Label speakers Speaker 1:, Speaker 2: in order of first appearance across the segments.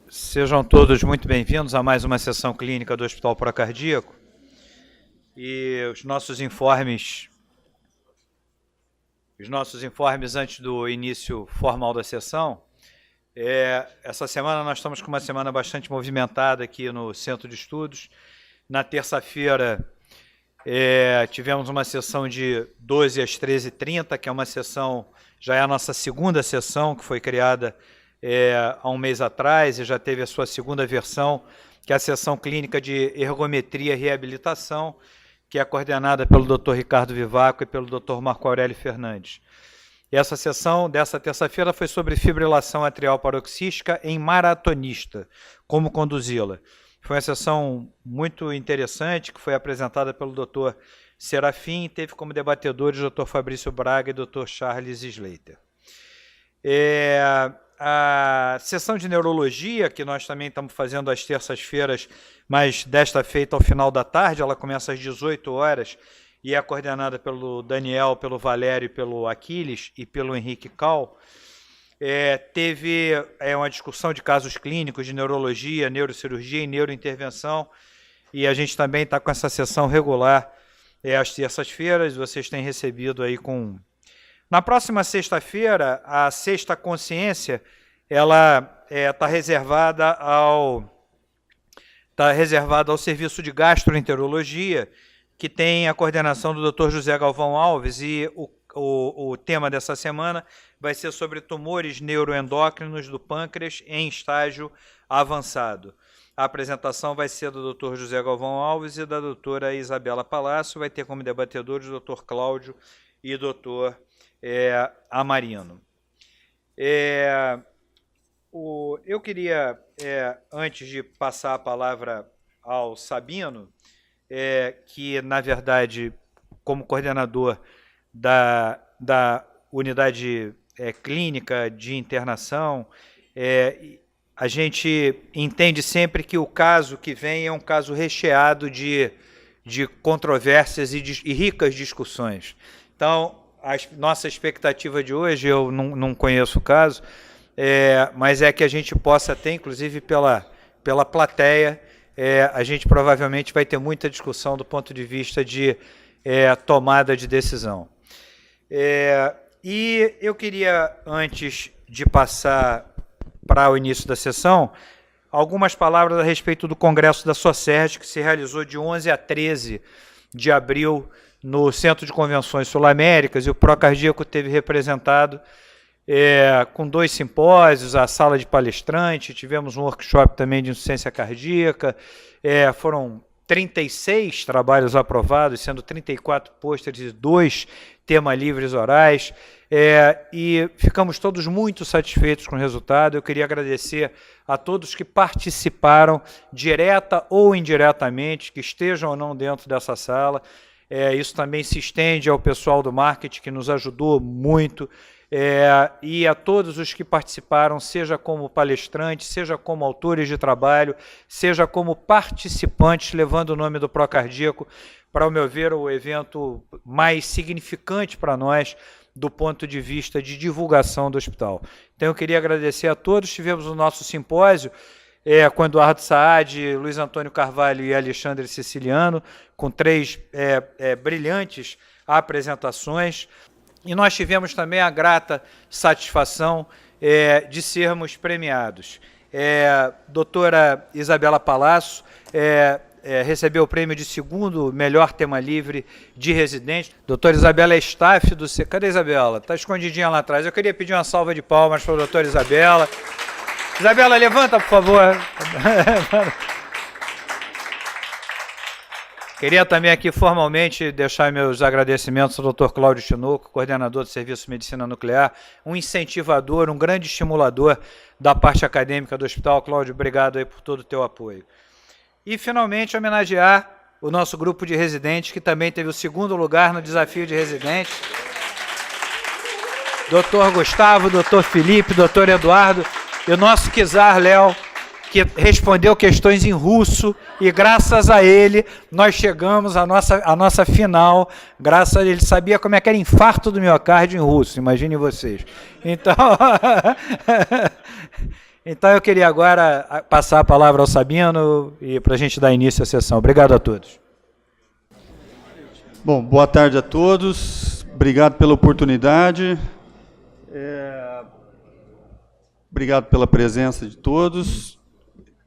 Speaker 1: Sejam todos muito bem-vindos a mais uma sessão clínica do Hospital Procardíaco. E os nossos informes antes do início formal da sessão. Essa semana nós estamos com uma semana bastante movimentada aqui no Centro de Estudos. Na terça-feira tivemos uma sessão de 12 às 13h30, que é uma sessão, já é a nossa segunda sessão, que foi criada há um mês atrás e já teve a sua segunda versão, que é a sessão clínica de ergometria e reabilitação, que é coordenada pelo Dr. Ricardo Vivaco e pelo Dr. Marco Aurélio Fernandes. E essa sessão dessa terça-feira foi sobre fibrilação atrial paroxística em maratonista, como conduzi-la. Foi uma sessão muito interessante, que foi apresentada pelo Dr. Serafim e teve como debatedores o Dr. Fabrício Braga e o Dr. Charles Slater. A sessão de neurologia, que nós também estamos fazendo às terças-feiras, mas desta feita ao final da tarde, ela começa às 18 horas e é coordenada pelo Daniel, pelo Valério, pelo Aquiles e pelo Henrique Cal. Teve uma discussão de casos clínicos de neurologia, neurocirurgia e neurointervenção, e a gente também está com essa sessão regular às terças-feiras. Vocês têm recebido aí com... Na próxima sexta-feira, a Sexta Consciência, ela está reservada ao serviço de gastroenterologia, que tem a coordenação do Dr. José Galvão Alves, e o tema dessa semana vai ser sobre tumores neuroendócrinos do pâncreas em estágio avançado. A apresentação vai ser do Dr. José Galvão Alves e da doutora Isabela Palácio, vai ter como debatedores o Dr. Cláudio e o Dr. Amarino. Eu queria, antes de passar a palavra ao Sabino, que, na verdade, como coordenador da unidade clínica de internação, a gente entende sempre que o caso que vem é um caso recheado de controvérsias e ricas discussões. Então, a nossa expectativa de hoje, eu não conheço o caso, mas é que a gente possa ter, inclusive pela plateia, a gente provavelmente vai ter muita discussão do ponto de vista de tomada de decisão. E eu queria, antes de passar para o início da sessão, algumas palavras a respeito do Congresso da SOCERJ, que se realizou de 11 a 13 de abril no Centro de Convenções Sul-Américas, e o Procardíaco teve representado com 2 simpósios, a sala de palestrante, tivemos um workshop também de insuficiência cardíaca, foram 36 trabalhos aprovados, sendo 34 pôsteres e 2 temas livres orais, e ficamos todos muito satisfeitos com o resultado. Eu queria agradecer a todos que participaram, direta ou indiretamente, que estejam ou não dentro dessa sala. Isso também se estende ao pessoal do marketing, que nos ajudou muito, e a todos os que participaram, seja como palestrantes, seja como autores de trabalho, seja como participantes, levando o nome do Procardíaco, para, ao meu ver, o evento mais significante para nós, do ponto de vista de divulgação do hospital. Então, eu queria agradecer a todos. Tivemos o nosso simpósio com Eduardo Saad, Luiz Antônio Carvalho e Alexandre Siciliano, com 3 brilhantes apresentações. E nós tivemos também a grata satisfação de sermos premiados. Doutora Isabela Palácio recebeu o prêmio de 2º melhor tema livre de residente. Doutora Isabela é staff do... Cadê a Isabela? Está escondidinha lá atrás. Eu queria pedir uma salva de palmas para a doutora Isabela. Isabela, levanta, por favor. Queria também aqui formalmente deixar meus agradecimentos ao Dr. Cláudio Tinoco, coordenador do Serviço de Medicina Nuclear, um incentivador, um grande estimulador da parte acadêmica do hospital. Cláudio, obrigado aí por todo o teu apoio. E, finalmente, homenagear o nosso grupo de residentes, que também teve o 2º lugar no desafio de residentes. Dr. Gustavo, Dr. Felipe, Dr. Eduardo e o nosso Kizar Léo, que respondeu questões em russo, e graças a ele nós chegamos à nossa final, graças a ele sabia como é que era infarto do miocárdio em russo, imaginem vocês. Então, então eu queria agora passar a palavra ao Sabino e para a gente dar início à sessão. Obrigado a todos.
Speaker 2: Bom, boa tarde a todos, obrigado pela oportunidade. Obrigado pela presença de todos.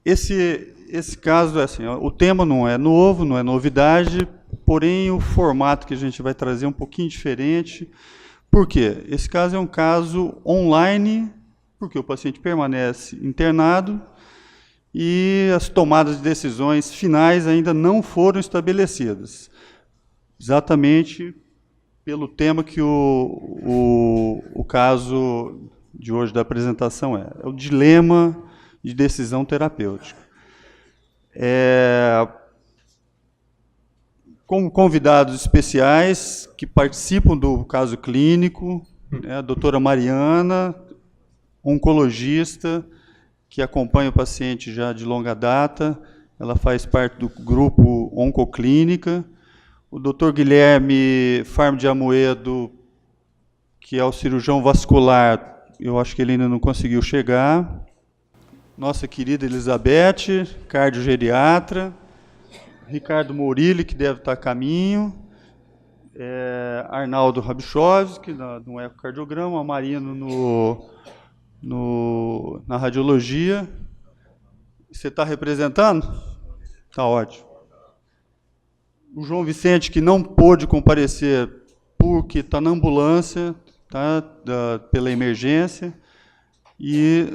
Speaker 2: Esse caso é assim, o tema não é novo, não é novidade, porém o formato que a gente vai trazer é um pouquinho diferente. Por quê? Esse caso é um caso online, porque o paciente permanece internado e as tomadas de decisões finais ainda não foram estabelecidas. Exatamente pelo tema que o caso de hoje da apresentação é o dilema de decisão terapêutica. Com convidados especiais que participam do caso clínico, a doutora Mariana, oncologista, que acompanha o paciente já de longa data, ela faz parte do grupo Oncoclínica, o doutor Guilherme Farm de Amoedo, que é o cirurgião vascular, eu acho que ele ainda não conseguiu chegar. Nossa querida Elizabeth, cardiogeriatra. Ricardo Mourilli, que deve estar a caminho. Arnaldo Rabichovski, no ecocardiograma. Marino na radiologia. Você está representando? Está ótimo. O João Vicente, que não pôde comparecer porque está na ambulância, tá, pela emergência, e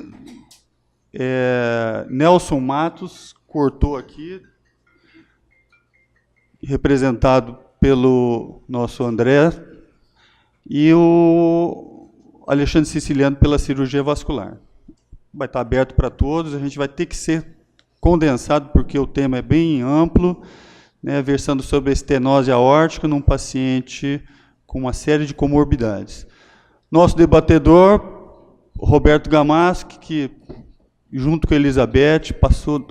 Speaker 2: Nelson Matos cortou aqui, representado pelo nosso André, e o Alexandre Siciliano pela cirurgia vascular. Vai estar aberto para todos, a gente vai ter que ser condensado, porque o tema é bem amplo, né, versando sobre a estenose aórtica num paciente com uma série de comorbidades. Nosso debatedor, Roberto Gamaschi, que, junto com a Elizabeth, passou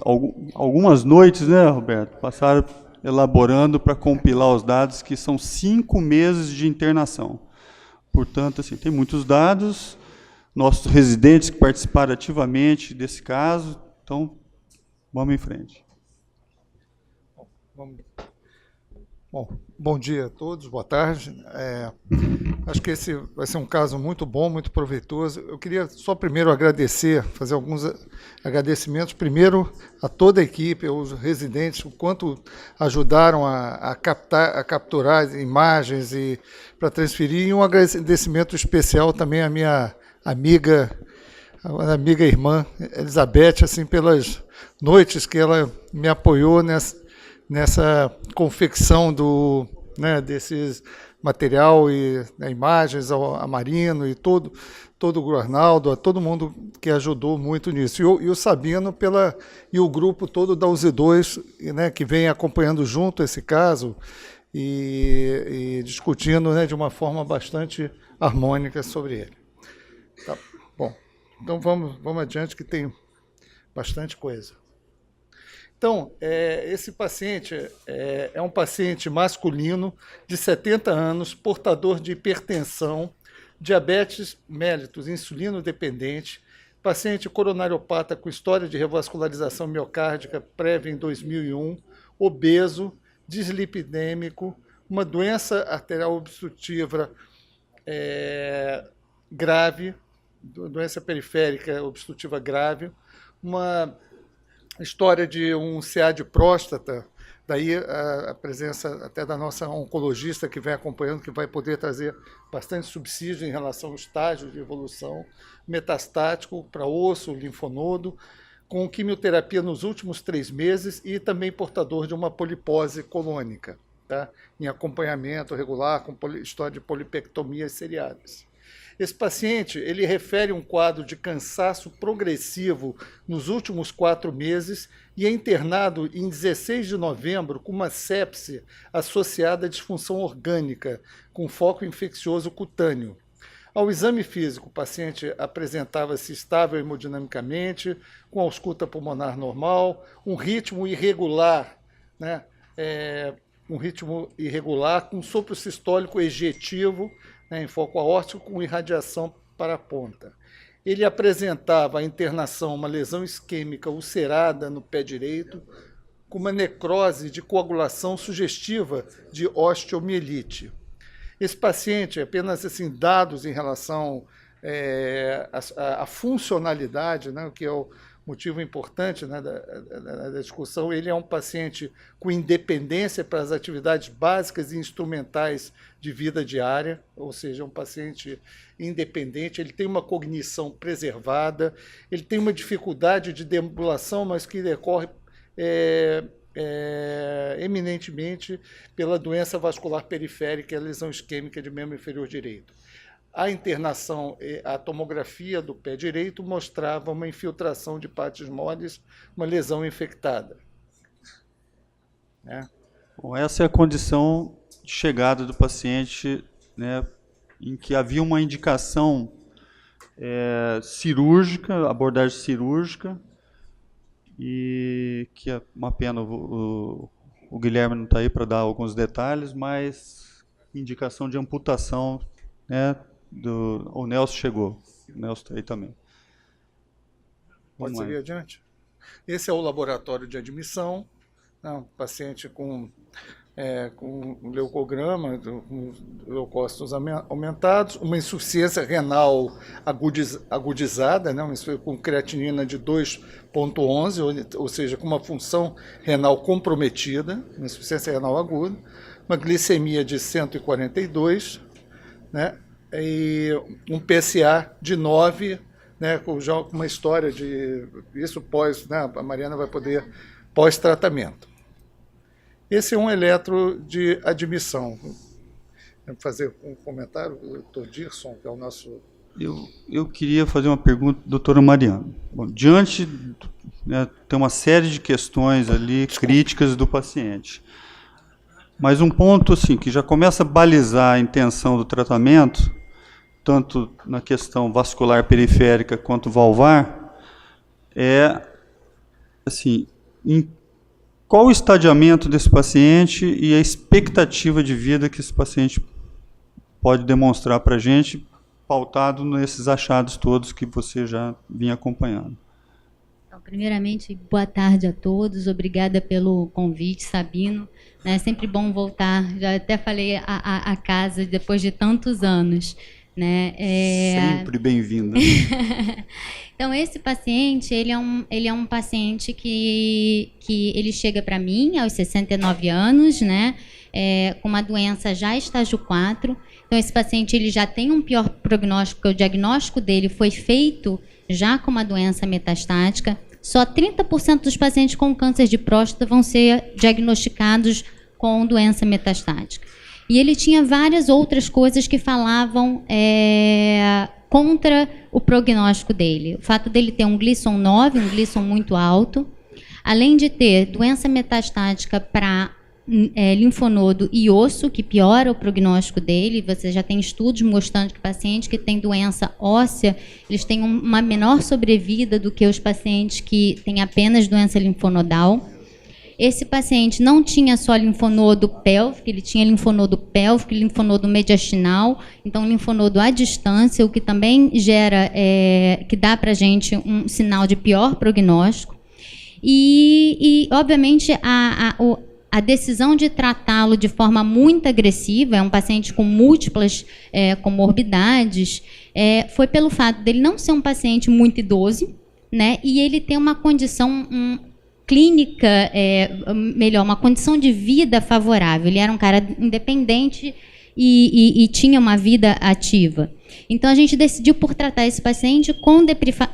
Speaker 2: algumas noites, né, Roberto? Passaram elaborando para compilar os dados, que são 5 meses de internação. Portanto, assim, tem muitos dados, nossos residentes que participaram ativamente desse caso, então, vamos em frente.
Speaker 3: Bom dia a todos, boa tarde. Acho que esse vai ser um caso muito bom, muito proveitoso. Eu queria só primeiro agradecer, fazer alguns agradecimentos. Primeiro a toda a equipe, aos residentes, o quanto ajudaram a capturar as imagens e para transferir. E um agradecimento especial também à minha amiga e irmã Elizabeth, assim, pelas noites que ela me apoiou nessa confecção desses material e imagens, a Marino e todo o Arnaldo, a todo mundo que ajudou muito nisso. E o Sabino e o grupo todo da UZ2, né, que vem acompanhando junto esse caso e discutindo, né, de uma forma bastante harmônica sobre ele. Tá, bom, então vamos adiante, que tem bastante coisa. Então, esse paciente é um paciente masculino de 70 anos, portador de hipertensão, diabetes mellitus, insulino dependente, paciente coronariopata com história de revascularização miocárdica prévia em 2001, obeso, dislipidêmico, uma doença arterial obstrutiva grave, doença periférica obstrutiva grave, uma história de um CA de próstata, daí a presença até da nossa oncologista que vem acompanhando, que vai poder trazer bastante subsídio em relação ao estágio de evolução, metastático para osso, linfonodo, com quimioterapia nos últimos 3 meses e também portador de uma polipose colônica, tá? Em acompanhamento regular, com história de polipectomias seriadas. Esse paciente, ele refere um quadro de cansaço progressivo nos últimos 4 meses e é internado em 16 de novembro com uma sepse associada à disfunção orgânica, com foco infeccioso cutâneo. Ao exame físico, o paciente apresentava-se estável hemodinamicamente, com ausculta pulmonar normal, um ritmo irregular, né? Um ritmo irregular, com sopro sistólico ejetivo, né, em foco aórtico, com irradiação para a ponta. Ele apresentava a internação, uma lesão isquêmica ulcerada no pé direito, com uma necrose de coagulação sugestiva de osteomielite. Esse paciente, apenas assim, dados em relação à funcionalidade, né, o que é o motivo importante, né, da discussão, ele é um paciente com independência para as atividades básicas e instrumentais de vida diária, ou seja, um paciente independente, ele tem uma cognição preservada, ele tem uma dificuldade de deambulação, mas que decorre eminentemente pela doença vascular periférica e a lesão isquêmica de membro inferior direito. A internação, a tomografia do pé direito mostrava uma infiltração de partes moles, uma lesão infectada. Né?
Speaker 2: Bom, essa é a condição de chegada do paciente, né, em que havia uma indicação cirúrgica, abordagem cirúrgica, e que é uma pena o Guilherme não está aí para dar alguns detalhes, mas indicação de amputação, né, o Nelson chegou, o Nelson está aí também.
Speaker 3: Pode seguir adiante? Esse é o laboratório de admissão, né, um paciente com leucograma, com leucócitos aumentados, uma insuficiência renal agudizada, né, com creatinina de 2,11, ou seja, com uma função renal comprometida, uma insuficiência renal aguda, uma glicemia de 142, né, e um PSA de 9, né, com já uma história de isso pós, né, a Mariana vai poder pós-tratamento. Esse é um eletro de admissão. Vou fazer um comentário, o doutor Dirson, que é o nosso...
Speaker 2: Eu queria fazer uma pergunta, doutora Mariana. Bom, diante, né, tem uma série de questões ali, críticas do paciente. Mas um ponto assim, que já começa a balizar a intenção do tratamento, tanto na questão vascular periférica quanto valvar, é assim, qual o estadiamento desse paciente e a expectativa de vida que esse paciente pode demonstrar para a gente, pautado nesses achados todos que você já vinha acompanhando?
Speaker 4: Então, primeiramente, boa tarde a todos. Obrigada pelo convite, Sabino. É sempre bom voltar. Já até falei a casa depois de tantos anos. Né?
Speaker 2: Sempre bem-vinda.
Speaker 4: Então, esse paciente, ele é um paciente que ele chega para mim aos 69 anos, né? Com uma doença já estágio 4. Então, esse paciente ele já tem um pior prognóstico, porque o diagnóstico dele foi feito já com uma doença metastática. Só 30% dos pacientes com câncer de próstata vão ser diagnosticados com doença metastática. E ele tinha várias outras coisas que falavam contra o prognóstico dele. O fato dele ter um Gleason 9, um Gleason muito alto, além de ter doença metastática para linfonodo e osso, que piora o prognóstico dele. Você já tem estudos mostrando que pacientes que têm doença óssea, eles têm uma menor sobrevida do que os pacientes que têm apenas doença linfonodal. Esse paciente não tinha só linfonodo pélvico, ele tinha linfonodo pélvico e linfonodo mediastinal, então linfonodo à distância, o que também gera, que dá para a gente um sinal de pior prognóstico. E obviamente, a decisão de tratá-lo de forma muito agressiva, é um paciente com múltiplas comorbidades, foi pelo fato dele não ser um paciente muito idoso, né, e ele tem uma condição clínica, uma condição de vida favorável. Ele era um cara independente e tinha uma vida ativa. Então, a gente decidiu por tratar esse paciente com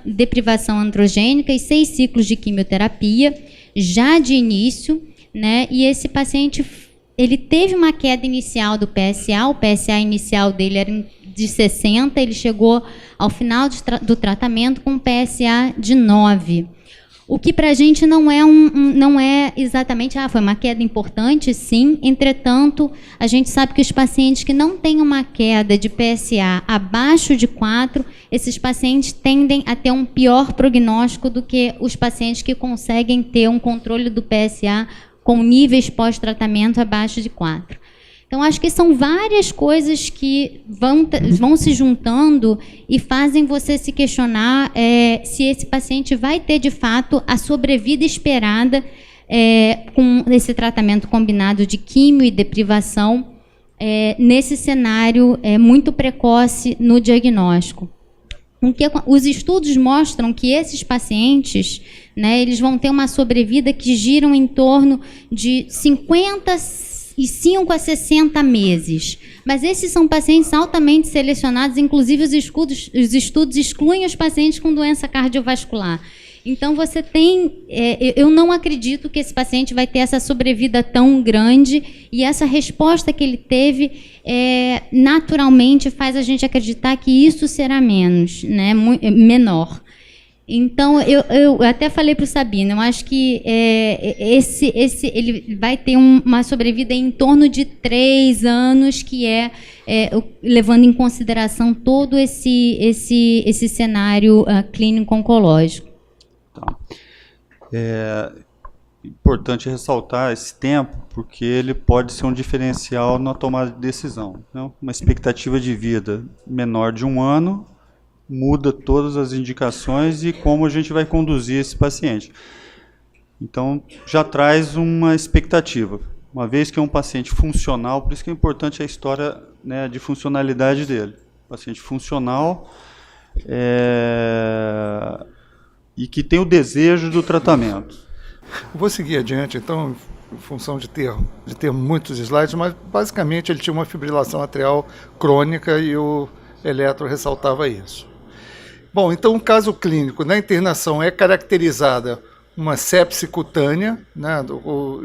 Speaker 4: deprivação androgênica e 6 ciclos de quimioterapia, já de início, né? E esse paciente, ele teve uma queda inicial do PSA, o PSA inicial dele era de 60, ele chegou ao final do tratamento com um PSA de 9. O que para a gente não é exatamente, foi uma queda importante, sim. Entretanto, a gente sabe que os pacientes que não têm uma queda de PSA abaixo de 4, esses pacientes tendem a ter um pior prognóstico do que os pacientes que conseguem ter um controle do PSA com níveis pós-tratamento abaixo de 4. Então, acho que são várias coisas que vão se juntando e fazem você se questionar se esse paciente vai ter, de fato, a sobrevida esperada com esse tratamento combinado de químio e deprivação nesse cenário muito precoce no diagnóstico. Os estudos mostram que esses pacientes, né, eles vão ter uma sobrevida que giram em torno de 55 a 60 meses. Mas esses são pacientes altamente selecionados, inclusive os estudos excluem os pacientes com doença cardiovascular. Então, você tem... eu não acredito que esse paciente vai ter essa sobrevida tão grande, e essa resposta que ele teve, naturalmente, faz a gente acreditar que isso será menor. Então, eu até falei para o Sabino, eu acho que ele vai ter uma sobrevida em torno de 3 anos, que levando em consideração todo esse cenário clínico oncológico.
Speaker 2: Tá. É importante ressaltar esse tempo, porque ele pode ser um diferencial na tomada de decisão. Então, uma expectativa de vida menor de 1 ano muda todas as indicações e como a gente vai conduzir esse paciente. Então, já traz uma expectativa. Uma vez que é um paciente funcional, por isso que é importante a história, né, de funcionalidade dele. Paciente funcional e que tem o desejo do tratamento.
Speaker 3: Eu vou seguir adiante, então, em função de ter muitos slides, mas basicamente ele tinha uma fibrilação atrial crônica e o eletro ressaltava isso. Bom, então o caso clínico na internação é caracterizada uma sepse cutânea, né,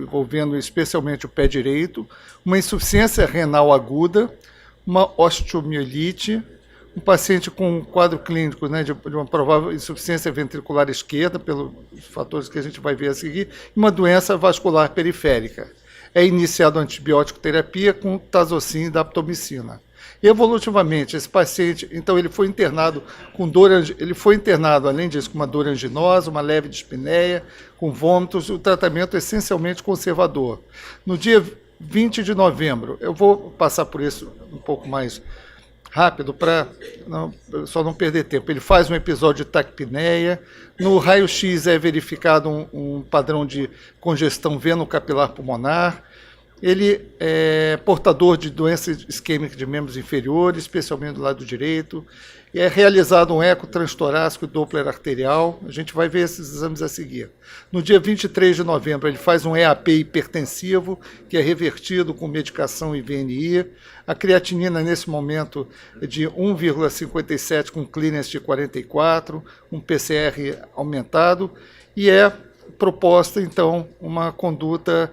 Speaker 3: envolvendo especialmente o pé direito, uma insuficiência renal aguda, uma osteomielite, um paciente com um quadro clínico, né, de uma provável insuficiência ventricular esquerda, pelos fatores que a gente vai ver a seguir, e uma doença vascular periférica. É iniciado a antibiótico terapia com tazocin e daptomicina. Evolutivamente, esse paciente, então, ele foi internado com dor, além disso, com uma dor anginosa, uma leve dispneia, com vômitos, o tratamento essencialmente conservador. No dia 20 de novembro, eu vou passar por isso um pouco mais rápido, para só não perder tempo. Ele faz um episódio de taquipneia, no raio-x é verificado um padrão de congestão venocapilar pulmonar, ele é portador de doença isquêmica de membros inferiores, especialmente do lado direito, e é realizado um eco transtorácico e Doppler arterial, a gente vai ver esses exames a seguir. No dia 23 de novembro, ele faz um EAP hipertensivo, que é revertido com medicação e VNI, a creatinina nesse momento é de 1,57 com clearance de 44, um PCR aumentado, e é proposta, então, uma conduta,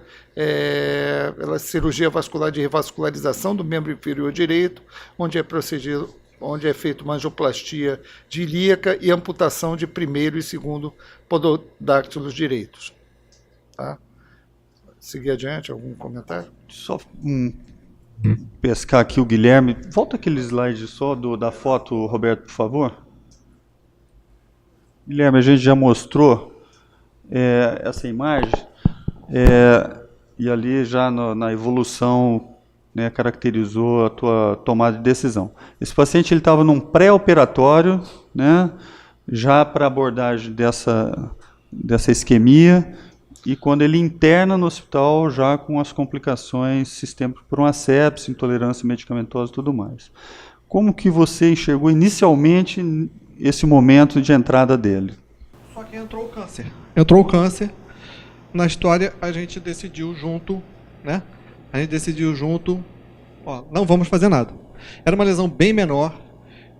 Speaker 3: cirurgia vascular de revascularização do membro inferior direito, onde é feita uma angioplastia de ilíaca e amputação de primeiro e segundo pododáctilos direitos. Tá? Seguir adiante, algum comentário?
Speaker 2: Só pescar aqui o Guilherme. Volta aquele slide só da foto, Roberto, por favor. Guilherme, a gente já mostrou essa imagem, e ali já na evolução, né, caracterizou a tua tomada de decisão. Esse paciente estava num pré-operatório, né, já para abordagem dessa isquemia, e quando ele interna no hospital, já com as complicações sistêmicas por uma sepse, intolerância medicamentosa e tudo mais. Como que você enxergou inicialmente esse momento de entrada dele?
Speaker 5: Só que entrou o câncer. Entrou o câncer. Na história, a gente decidiu junto, né? A gente decidiu junto, não vamos fazer nada. Era uma lesão bem menor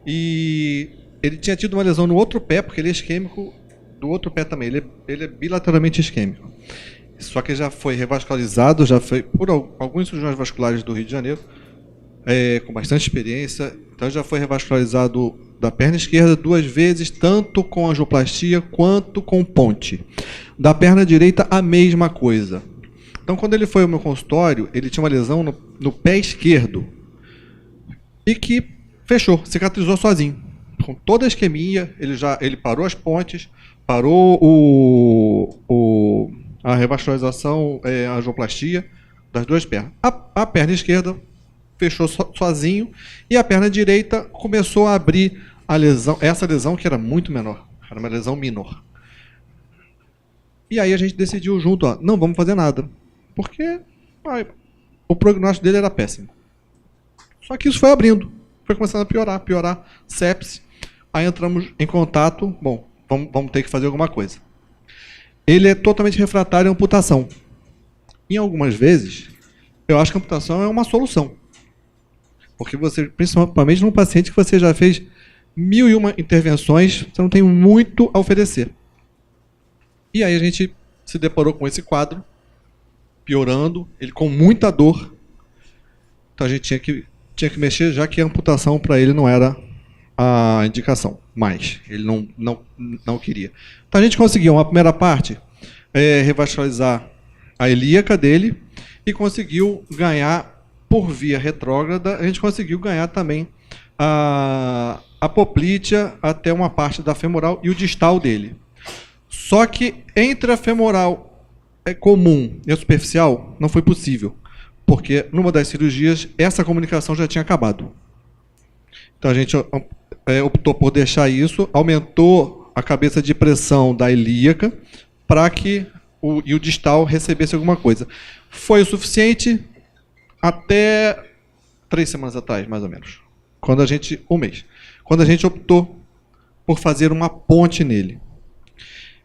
Speaker 5: e ele tinha tido uma lesão no outro pé, porque ele é isquêmico do outro pé também. Ele é bilateralmente isquêmico. Só que já foi revascularizado, já foi por alguns cirurgiões vasculares do Rio de Janeiro, com bastante experiência, então já foi revascularizado da perna esquerda 2 vezes, tanto com angioplastia quanto com ponte. Da perna direita, a mesma coisa. Então, quando ele foi ao meu consultório, ele tinha uma lesão no pé esquerdo e que fechou, cicatrizou sozinho. Com toda a isquemia, ele parou as pontes, parou a revascularização, a angioplastia das 2 pernas. A perna esquerda fechou sozinho e a perna direita começou a abrir a lesão, essa lesão que era muito menor, era uma lesão menor. E aí a gente decidiu junto, ó, não vamos fazer nada, porque o prognóstico dele era péssimo. Só que isso foi abrindo, foi começando a piorar, sepse. Aí entramos em contato, bom, vamos ter que fazer alguma coisa. Ele é totalmente refratário à amputação. Em algumas vezes, eu acho que a amputação é uma solução. Porque você, principalmente num paciente que você já fez 1001 intervenções, você não tem muito a oferecer. E aí a gente se deparou com esse quadro, piorando, ele com muita dor. Então a gente tinha que mexer, já que a amputação para ele não era a indicação, mas ele não queria. Então a gente conseguiu, uma primeira parte, revascularizar a ilíaca dele e conseguiu ganhar, por via retrógrada, a gente conseguiu ganhar também a poplítea até uma parte da femoral e o distal dele. Só que entre a femoral comum e a superficial não foi possível, porque numa das cirurgias essa comunicação já tinha acabado. Então a gente optou por deixar isso, aumentou a cabeça de pressão da ilíaca para que o distal recebesse alguma coisa. Foi o suficiente até 3 semanas atrás, mais ou menos. Um mês. Quando a gente optou por fazer uma ponte nele.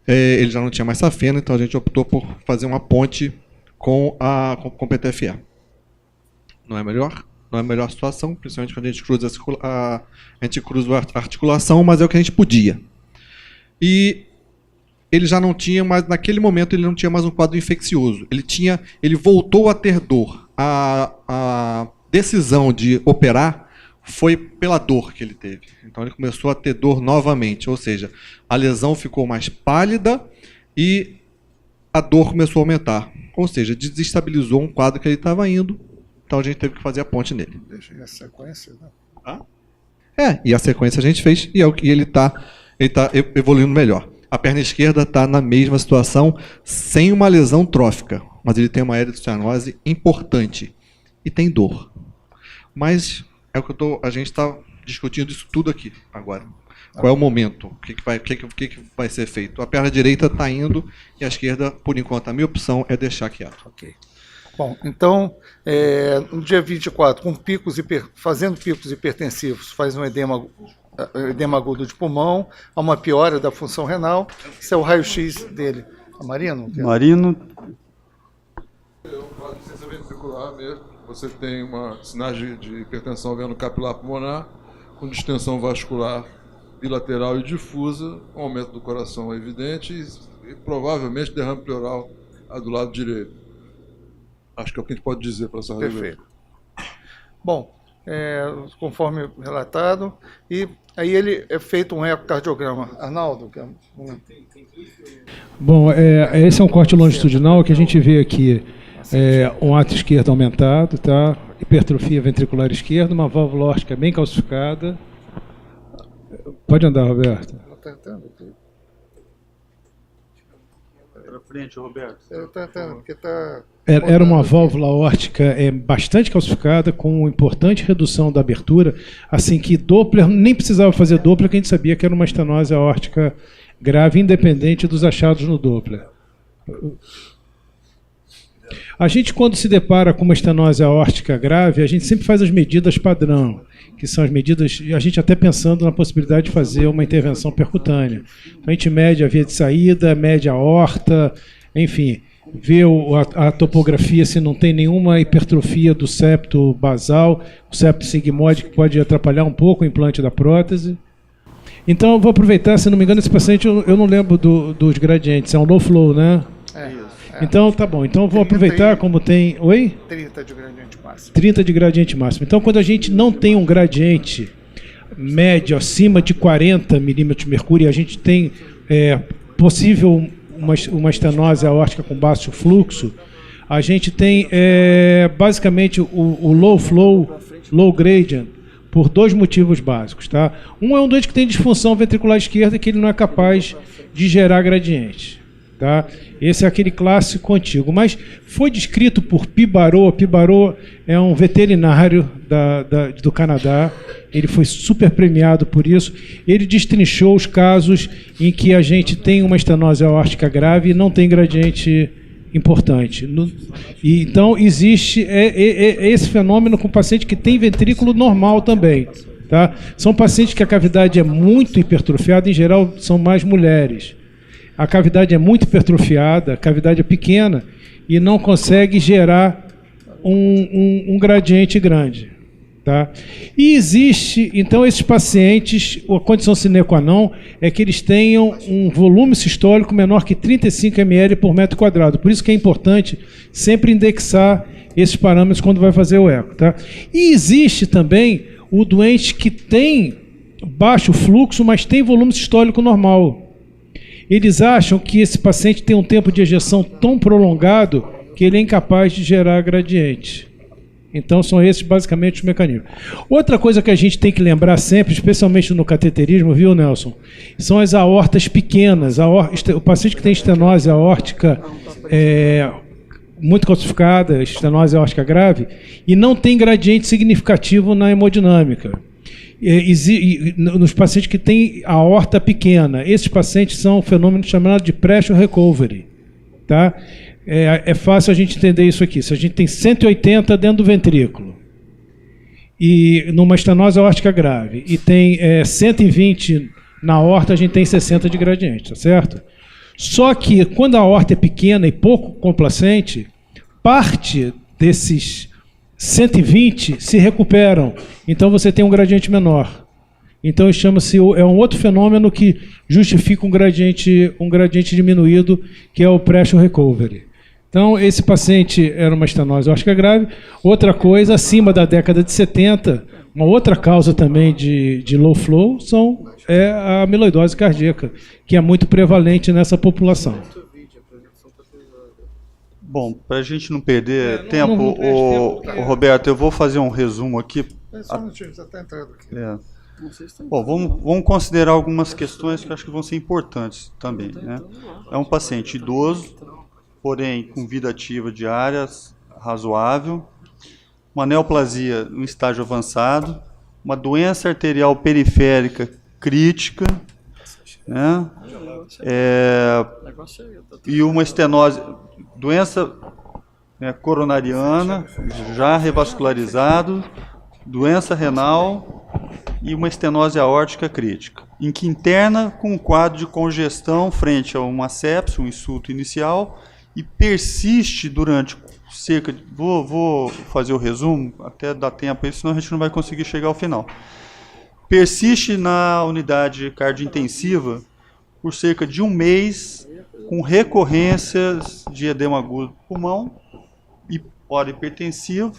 Speaker 5: Ele já não tinha mais safena, então a gente optou por fazer uma ponte com PTFE. Não é melhor? Não é a melhor situação, principalmente quando a gente cruza a articulação, mas é o que a gente podia. E ele já não tinha mais, naquele momento, ele não tinha mais um quadro infeccioso. Ele voltou a ter dor. A decisão de operar foi pela dor que ele teve. Então ele começou a ter dor novamente, ou seja, a lesão ficou mais pálida e a dor começou a aumentar. Ou seja, desestabilizou um quadro que ele estava indo, então a gente teve que fazer a ponte nele.
Speaker 3: Deixa a sequência, né?
Speaker 5: E a sequência a gente fez e ele está evoluindo melhor. A perna esquerda está na mesma situação, sem uma lesão trófica, mas ele tem uma eritrocianose importante e tem dor. Mas é o que a gente está discutindo isso tudo aqui agora. Qual é o momento? O que vai ser feito? A perna direita está indo e a esquerda, por enquanto, a minha opção é deixar quieto.
Speaker 3: Ok. Bom, então, no dia 24, fazendo picos hipertensivos, faz um edema agudo de pulmão, há uma piora da função renal. Isso é o raio-x dele. Marino?
Speaker 2: Marino.
Speaker 6: É um quadro de insuficiência ventricular mesmo. Você tem sinais de hipertensão veno-capilar pulmonar, com distensão vascular bilateral e difusa, um aumento do coração evidente e provavelmente derrame pleural do lado direito. Acho que é o que a gente pode dizer para essa radiografia.
Speaker 3: Perfeito. Bom, conforme relatado, e aí ele é feito um ecocardiograma. Arnaldo?
Speaker 7: Bom, esse é um corte longitudinal que a gente vê aqui um ato esquerdo aumentado, tá? Hipertrofia ventricular esquerda, uma válvula órtica bem calcificada. Pode andar, Roberto.
Speaker 2: Para frente, Roberto.
Speaker 7: Era uma válvula órtica bastante calcificada, com uma importante redução da abertura, assim que Doppler, nem precisava fazer Doppler, que a gente sabia que era uma estenose aórtica grave, independente dos achados no Doppler. A gente, quando se depara com uma estenose aórtica grave, a gente sempre faz as medidas padrão, que são as medidas, a gente até pensando na possibilidade de fazer uma intervenção percutânea. Então, a gente mede a via de saída, mede a aorta, enfim, vê a topografia se não tem nenhuma hipertrofia do septo basal, o septo sigmoide, que pode atrapalhar um pouco o implante da prótese. Então, eu vou aproveitar, se não me engano, esse paciente, eu não lembro dos gradientes, é um low flow, né? Então, tá bom. Então, vou aproveitar como tem... Oi?
Speaker 3: 30 de gradiente máximo.
Speaker 7: 30 de gradiente máximo. Então, quando a gente não tem um gradiente médio acima de 40 milímetros de mercúrio, a gente tem possível uma estenose aórtica com baixo fluxo, a gente tem basicamente o low flow, low gradient, por dois motivos básicos. Tá? Um é um doente que tem disfunção ventricular esquerda, que ele não é capaz de gerar gradiente. Tá? Esse é aquele clássico antigo. Mas foi descrito por Pibarot. Pibarot é um veterinário do Canadá. Ele foi super premiado por isso. Ele destrinchou os casos em que a gente tem uma estenose aórtica grave e não tem gradiente importante. Então, existe esse fenômeno com paciente que tem ventrículo normal também. Tá? São pacientes que a cavidade é muito hipertrofiada, em geral são mais mulheres. A cavidade é muito hipertrofiada, a cavidade é pequena e não consegue gerar um gradiente grande. Tá? E existe, então, esses pacientes, a condição sine qua non é que eles tenham um volume sistólico menor que 35 ml por metro quadrado. Por isso que é importante sempre indexar esses parâmetros quando vai fazer o eco. Tá? E existe também o doente que tem baixo fluxo, mas tem volume sistólico normal. Eles acham que esse paciente tem um tempo de ejeção tão prolongado que ele é incapaz de gerar gradiente. Então, são esses basicamente os mecanismos. Outra coisa que a gente tem que lembrar sempre, especialmente no cateterismo, viu, Nelson? São as aortas pequenas. O paciente que tem estenose aórtica muito calcificada, estenose aórtica grave, e não tem gradiente significativo na hemodinâmica. Nos pacientes que têm a aorta pequena, esses pacientes são um fenômeno chamado de pressure recovery. Tá? É fácil a gente entender isso aqui. Se a gente tem 180 dentro do ventrículo, e numa estenose aórtica grave, e tem 120 na aorta, a gente tem 60 de gradiente, tá certo? Só que quando a aorta é pequena e pouco complacente, parte desses 120 se recuperam, então você tem um gradiente menor. Então chama-se, é um outro fenômeno que justifica um gradiente diminuído, que é o pressure recovery. Então esse paciente era uma estenose aórtica grave. Outra coisa, acima da década de 70, uma outra causa também de low flow é a amiloidose cardíaca, que é muito prevalente nessa população.
Speaker 2: Bom, para a gente não perder tempo, Roberto, eu vou fazer um resumo aqui.
Speaker 3: Só um minutinho, já está entrando aqui.
Speaker 2: Bom, vamos considerar algumas questões que eu acho que vão ser importantes também. Né? É um paciente idoso, porém com vida ativa diária razoável, uma neoplasia em estágio avançado, uma doença arterial periférica crítica, né? E uma estenose, doença coronariana, já revascularizado, doença renal e uma estenose aórtica crítica, em que interna com um quadro de congestão frente a uma sepse, um insulto inicial, e persiste durante cerca de... Vou fazer o resumo, até dar tempo aí, senão a gente não vai conseguir chegar ao final. Persiste na unidade cardiointensiva por cerca de um mês, com recorrências de edema agudo do pulmão, e hipertensivo,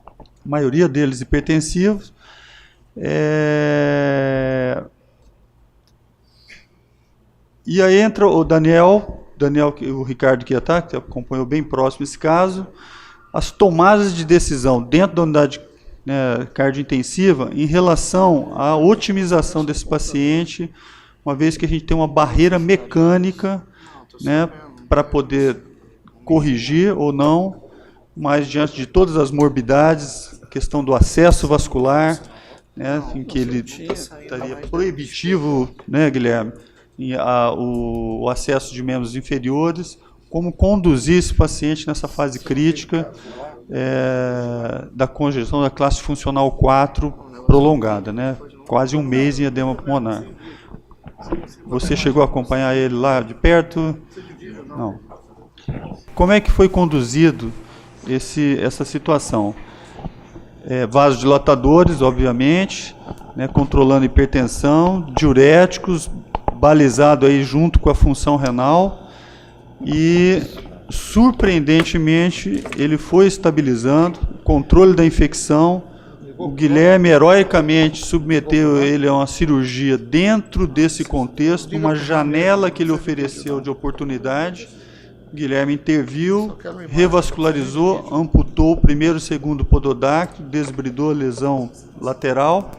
Speaker 2: a maioria deles hipertensivos. E aí entra o Daniel, o Ricardo que acompanhou bem próximo esse caso, as tomadas de decisão dentro da unidade cardiointensiva em relação à otimização desse paciente, uma vez que a gente tem uma barreira mecânica, né, para poder corrigir ou não, mas diante de todas as morbidades, a questão do acesso vascular, né, em que ele estaria proibitivo, né, Guilherme, o acesso de membros inferiores, como conduzir esse paciente nessa fase crítica da congestão da classe funcional 4 prolongada, né, quase um mês em edema pulmonar. Você chegou a acompanhar ele lá de perto? Não. Como é que foi conduzido essa situação? Vasodilatadores, obviamente, né, controlando hipertensão, diuréticos, balizado aí junto com a função renal, e surpreendentemente, ele foi estabilizando, controle da infecção. O Guilherme, heroicamente, submeteu ele a uma cirurgia dentro desse contexto, uma janela que ele ofereceu de oportunidade. O Guilherme interviu, revascularizou, amputou o primeiro e segundo pododáctilo, desbridou a lesão lateral.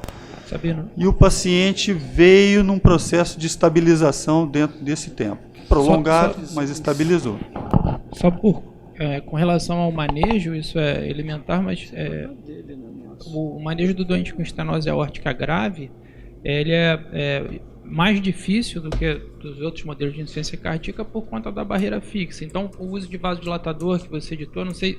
Speaker 2: E o paciente veio num processo de estabilização dentro desse tempo. Prolongado, mas estabilizou.
Speaker 8: Só com relação ao manejo, isso é elementar, mas o manejo do doente com estenose aórtica grave, ele é mais difícil do que dos outros modelos de insuficiência cardíaca por conta da barreira fixa. Então, o uso de vasodilatador que você editou, não sei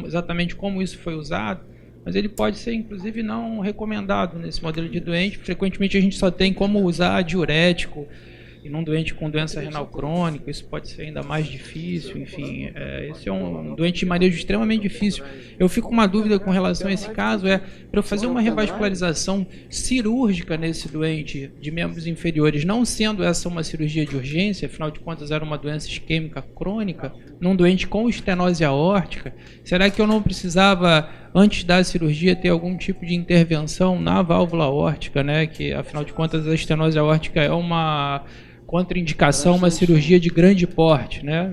Speaker 8: exatamente como isso foi usado, mas ele pode ser, inclusive, não recomendado nesse modelo de doente. Frequentemente, a gente só tem como usar diurético. E num doente com doença renal crônica, isso pode ser ainda mais difícil. Enfim, esse é um doente de manejo extremamente difícil. Eu fico com uma dúvida com relação a esse caso, para eu fazer uma revascularização cirúrgica nesse doente de membros inferiores, não sendo essa uma cirurgia de urgência, afinal de contas era uma doença isquêmica crônica, num doente com estenose aórtica, será que eu não precisava, antes da cirurgia, ter algum tipo de intervenção na válvula aórtica, né? Que, afinal de contas, a estenose aórtica é uma contraindicação, uma cirurgia de grande porte, né?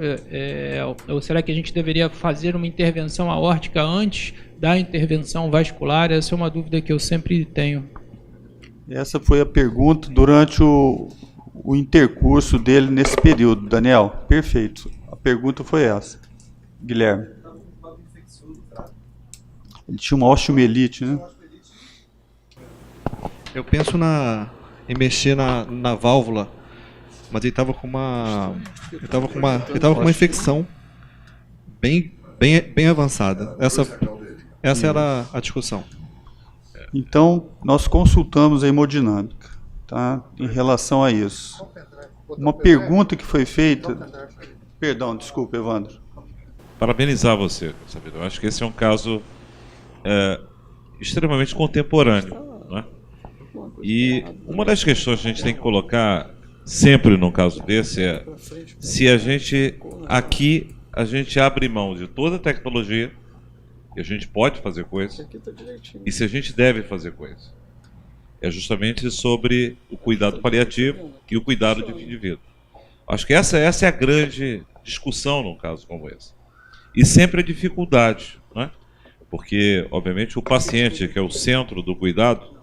Speaker 8: Ou será que a gente deveria fazer uma intervenção aórtica antes da intervenção vascular? Essa é uma dúvida que eu sempre tenho.
Speaker 2: Essa foi a pergunta durante o intercurso dele nesse período, Daniel. Perfeito. A pergunta foi essa. Guilherme. Ele tinha uma osteomielite, né?
Speaker 5: Eu penso em mexer na válvula, mas ele estava com uma infecção bem avançada. Essa era a discussão.
Speaker 2: Então, nós consultamos a hemodinâmica, tá? Em relação a isso. Uma pergunta que foi feita... Perdão, desculpa, Evandro.
Speaker 9: Parabenizar você, sabe? Eu acho que esse é um caso extremamente contemporâneo, né? E uma das questões que a gente tem que colocar sempre num caso desse se a gente abre mão de toda a tecnologia, que a gente pode fazer coisa, e se a gente deve fazer coisa. É justamente sobre o cuidado paliativo e o cuidado de fim de vida. Acho que essa é a grande discussão num caso como esse. E sempre a dificuldade, né? Porque, obviamente, o paciente, que é o centro do cuidado,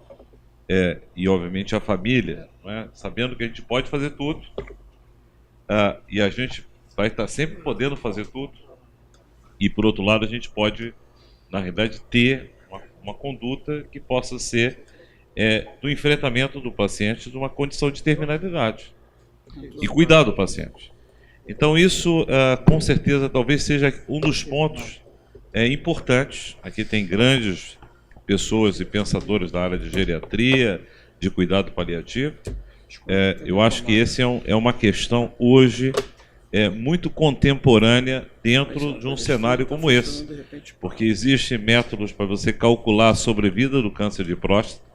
Speaker 9: e, obviamente, a família, né? Sabendo que a gente pode fazer tudo, e a gente vai estar sempre podendo fazer tudo, e, por outro lado, a gente pode, na realidade, ter uma conduta que possa ser do enfrentamento do paciente de uma condição de terminalidade e cuidar do paciente. Então, isso, com certeza, talvez seja um dos pontos importantes. Aqui tem grandes pessoas e pensadores da área de geriatria, de cuidado paliativo. Eu acho que esse é uma questão, hoje, muito contemporânea dentro de um cenário como esse. Porque existem métodos para você calcular a sobrevida do câncer de próstata.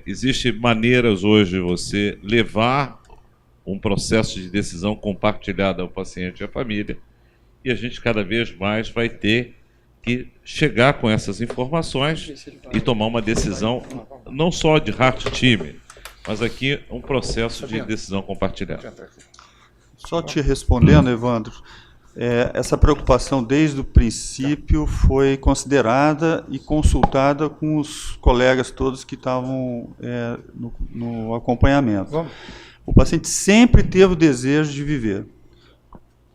Speaker 9: Existem maneiras hoje de você levar um processo de decisão compartilhada ao paciente e à família, e a gente cada vez mais vai ter que chegar com essas informações e tomar uma decisão, não só de heart team, mas aqui um processo de decisão compartilhada.
Speaker 2: Só te respondendo, Evandro, essa preocupação desde o princípio foi considerada e consultada com os colegas todos que estavam no acompanhamento. O paciente sempre teve o desejo de viver.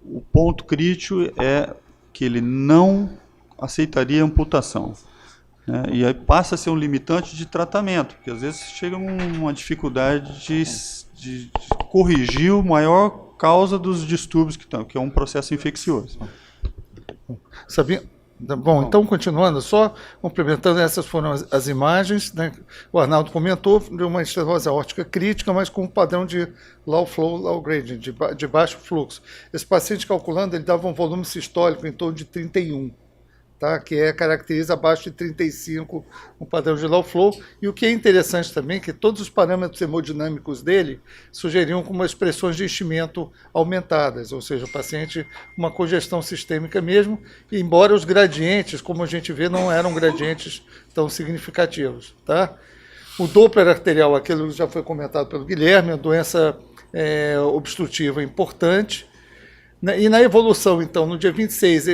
Speaker 2: O ponto crítico é que ele não aceitaria amputação, né? E aí passa a ser um limitante de tratamento, porque às vezes chega uma dificuldade de corrigir a maior causa dos distúrbios que é um processo infeccioso.
Speaker 3: Sabia? Bom, então, continuando, só complementando, essas foram as imagens, né? O Arnaldo comentou de uma estenose aórtica crítica, mas com um padrão de low flow, low gradient, de baixo fluxo. Esse paciente, calculando, ele dava um volume sistólico em torno de 31. tá? Que caracteriza abaixo de 35 um padrão de low flow. E o que é interessante também é que todos os parâmetros hemodinâmicos dele sugeriam como expressões de enchimento aumentadas, ou seja, o paciente uma congestão sistêmica mesmo, embora os gradientes, como a gente vê, não eram gradientes tão significativos, tá? O Doppler arterial, aquilo já foi comentado pelo Guilherme, a doença obstrutiva importante. E na evolução, então, no dia 26,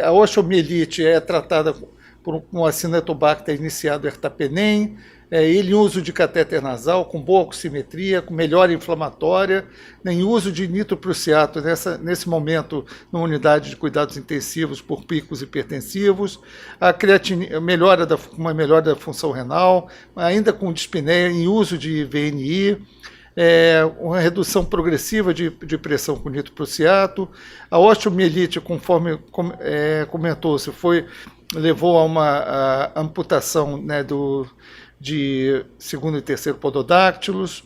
Speaker 3: a osteomielite é tratada por um Acinetobacter iniciado ertapenem, ele em uso de catéter nasal, com boa oximetria, com melhora inflamatória, em uso de nitroprusiato nesse momento na unidade de cuidados intensivos por picos hipertensivos, a creatinina, uma melhora da função renal, ainda com dispneia em uso de VNI, uma redução progressiva de pressão com nitroprusiato. A osteomielite, conforme comentou-se, levou a uma amputação, né, de segundo e terceiro pododáctilos,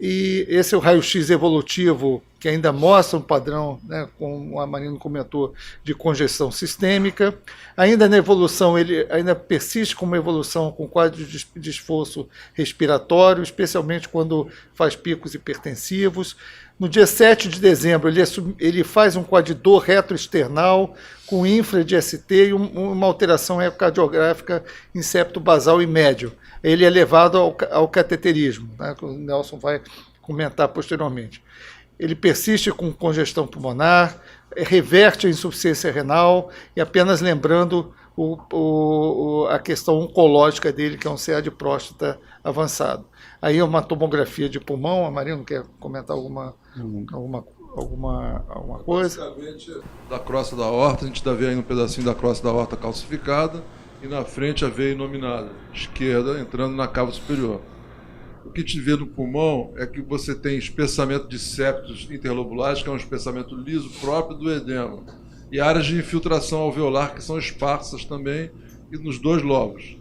Speaker 3: e esse é o raio-x evolutivo, que ainda mostra um padrão, né, como a Marina comentou, de congestão sistêmica. Ainda na evolução, ele ainda persiste com uma evolução com quadro de esforço respiratório, especialmente quando faz picos hipertensivos. No dia 7 de dezembro, ele faz um coadidor retroexternal com infra de ST e uma alteração ecocardiográfica em septo basal e médio. Ele é levado ao cateterismo, né, que o Nelson vai comentar posteriormente. Ele persiste com congestão pulmonar, reverte a insuficiência renal, e apenas lembrando a questão oncológica dele, que é um CA de próstata avançado. Aí é uma tomografia de pulmão. A Marina quer comentar alguma coisa?
Speaker 6: Basicamente, da crosta da aorta, a gente está vendo aí um pedacinho da crosta da aorta calcificada, e na frente a veia inominada, esquerda, entrando na cava superior. O que te vê no pulmão é que você tem espessamento de septos interlobulares, que é um espessamento liso próprio do edema, e áreas de infiltração alveolar que são esparsas também, e nos dois lobos.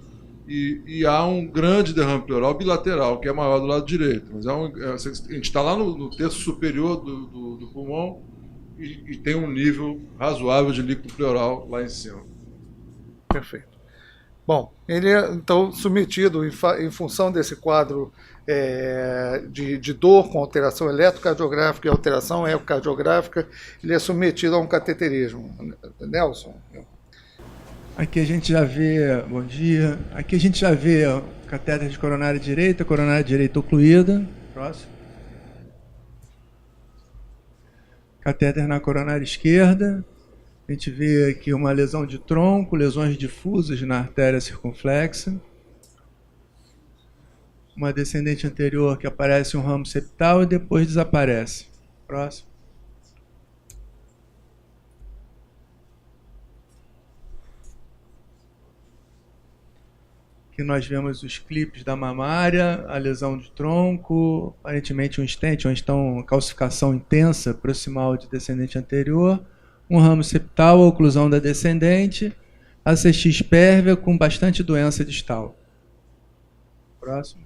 Speaker 6: E há um grande derrame pleural bilateral, que é maior do lado direito. Mas a gente está lá no terço superior do pulmão e tem um nível razoável de líquido pleural lá em cima.
Speaker 3: Perfeito. Bom, ele é, então, submetido em função desse quadro de dor com alteração eletrocardiográfica e alteração ecocardiográfica, ele é submetido a um cateterismo. Nelson?
Speaker 10: Aqui a gente já vê, bom dia, aqui a gente já vê o catéter de coronária direita ocluída. Próximo. Catéter na coronária esquerda. A gente vê aqui uma lesão de tronco, lesões difusas na artéria circunflexa. Uma descendente anterior que aparece um ramo septal e depois desaparece. Próximo. Aqui nós vemos os clipes da mamária, a lesão de tronco, aparentemente um stent, ou então uma calcificação intensa proximal de descendente anterior. Um ramo septal, a oclusão da descendente, a CX pérvia com bastante doença distal. Próximo.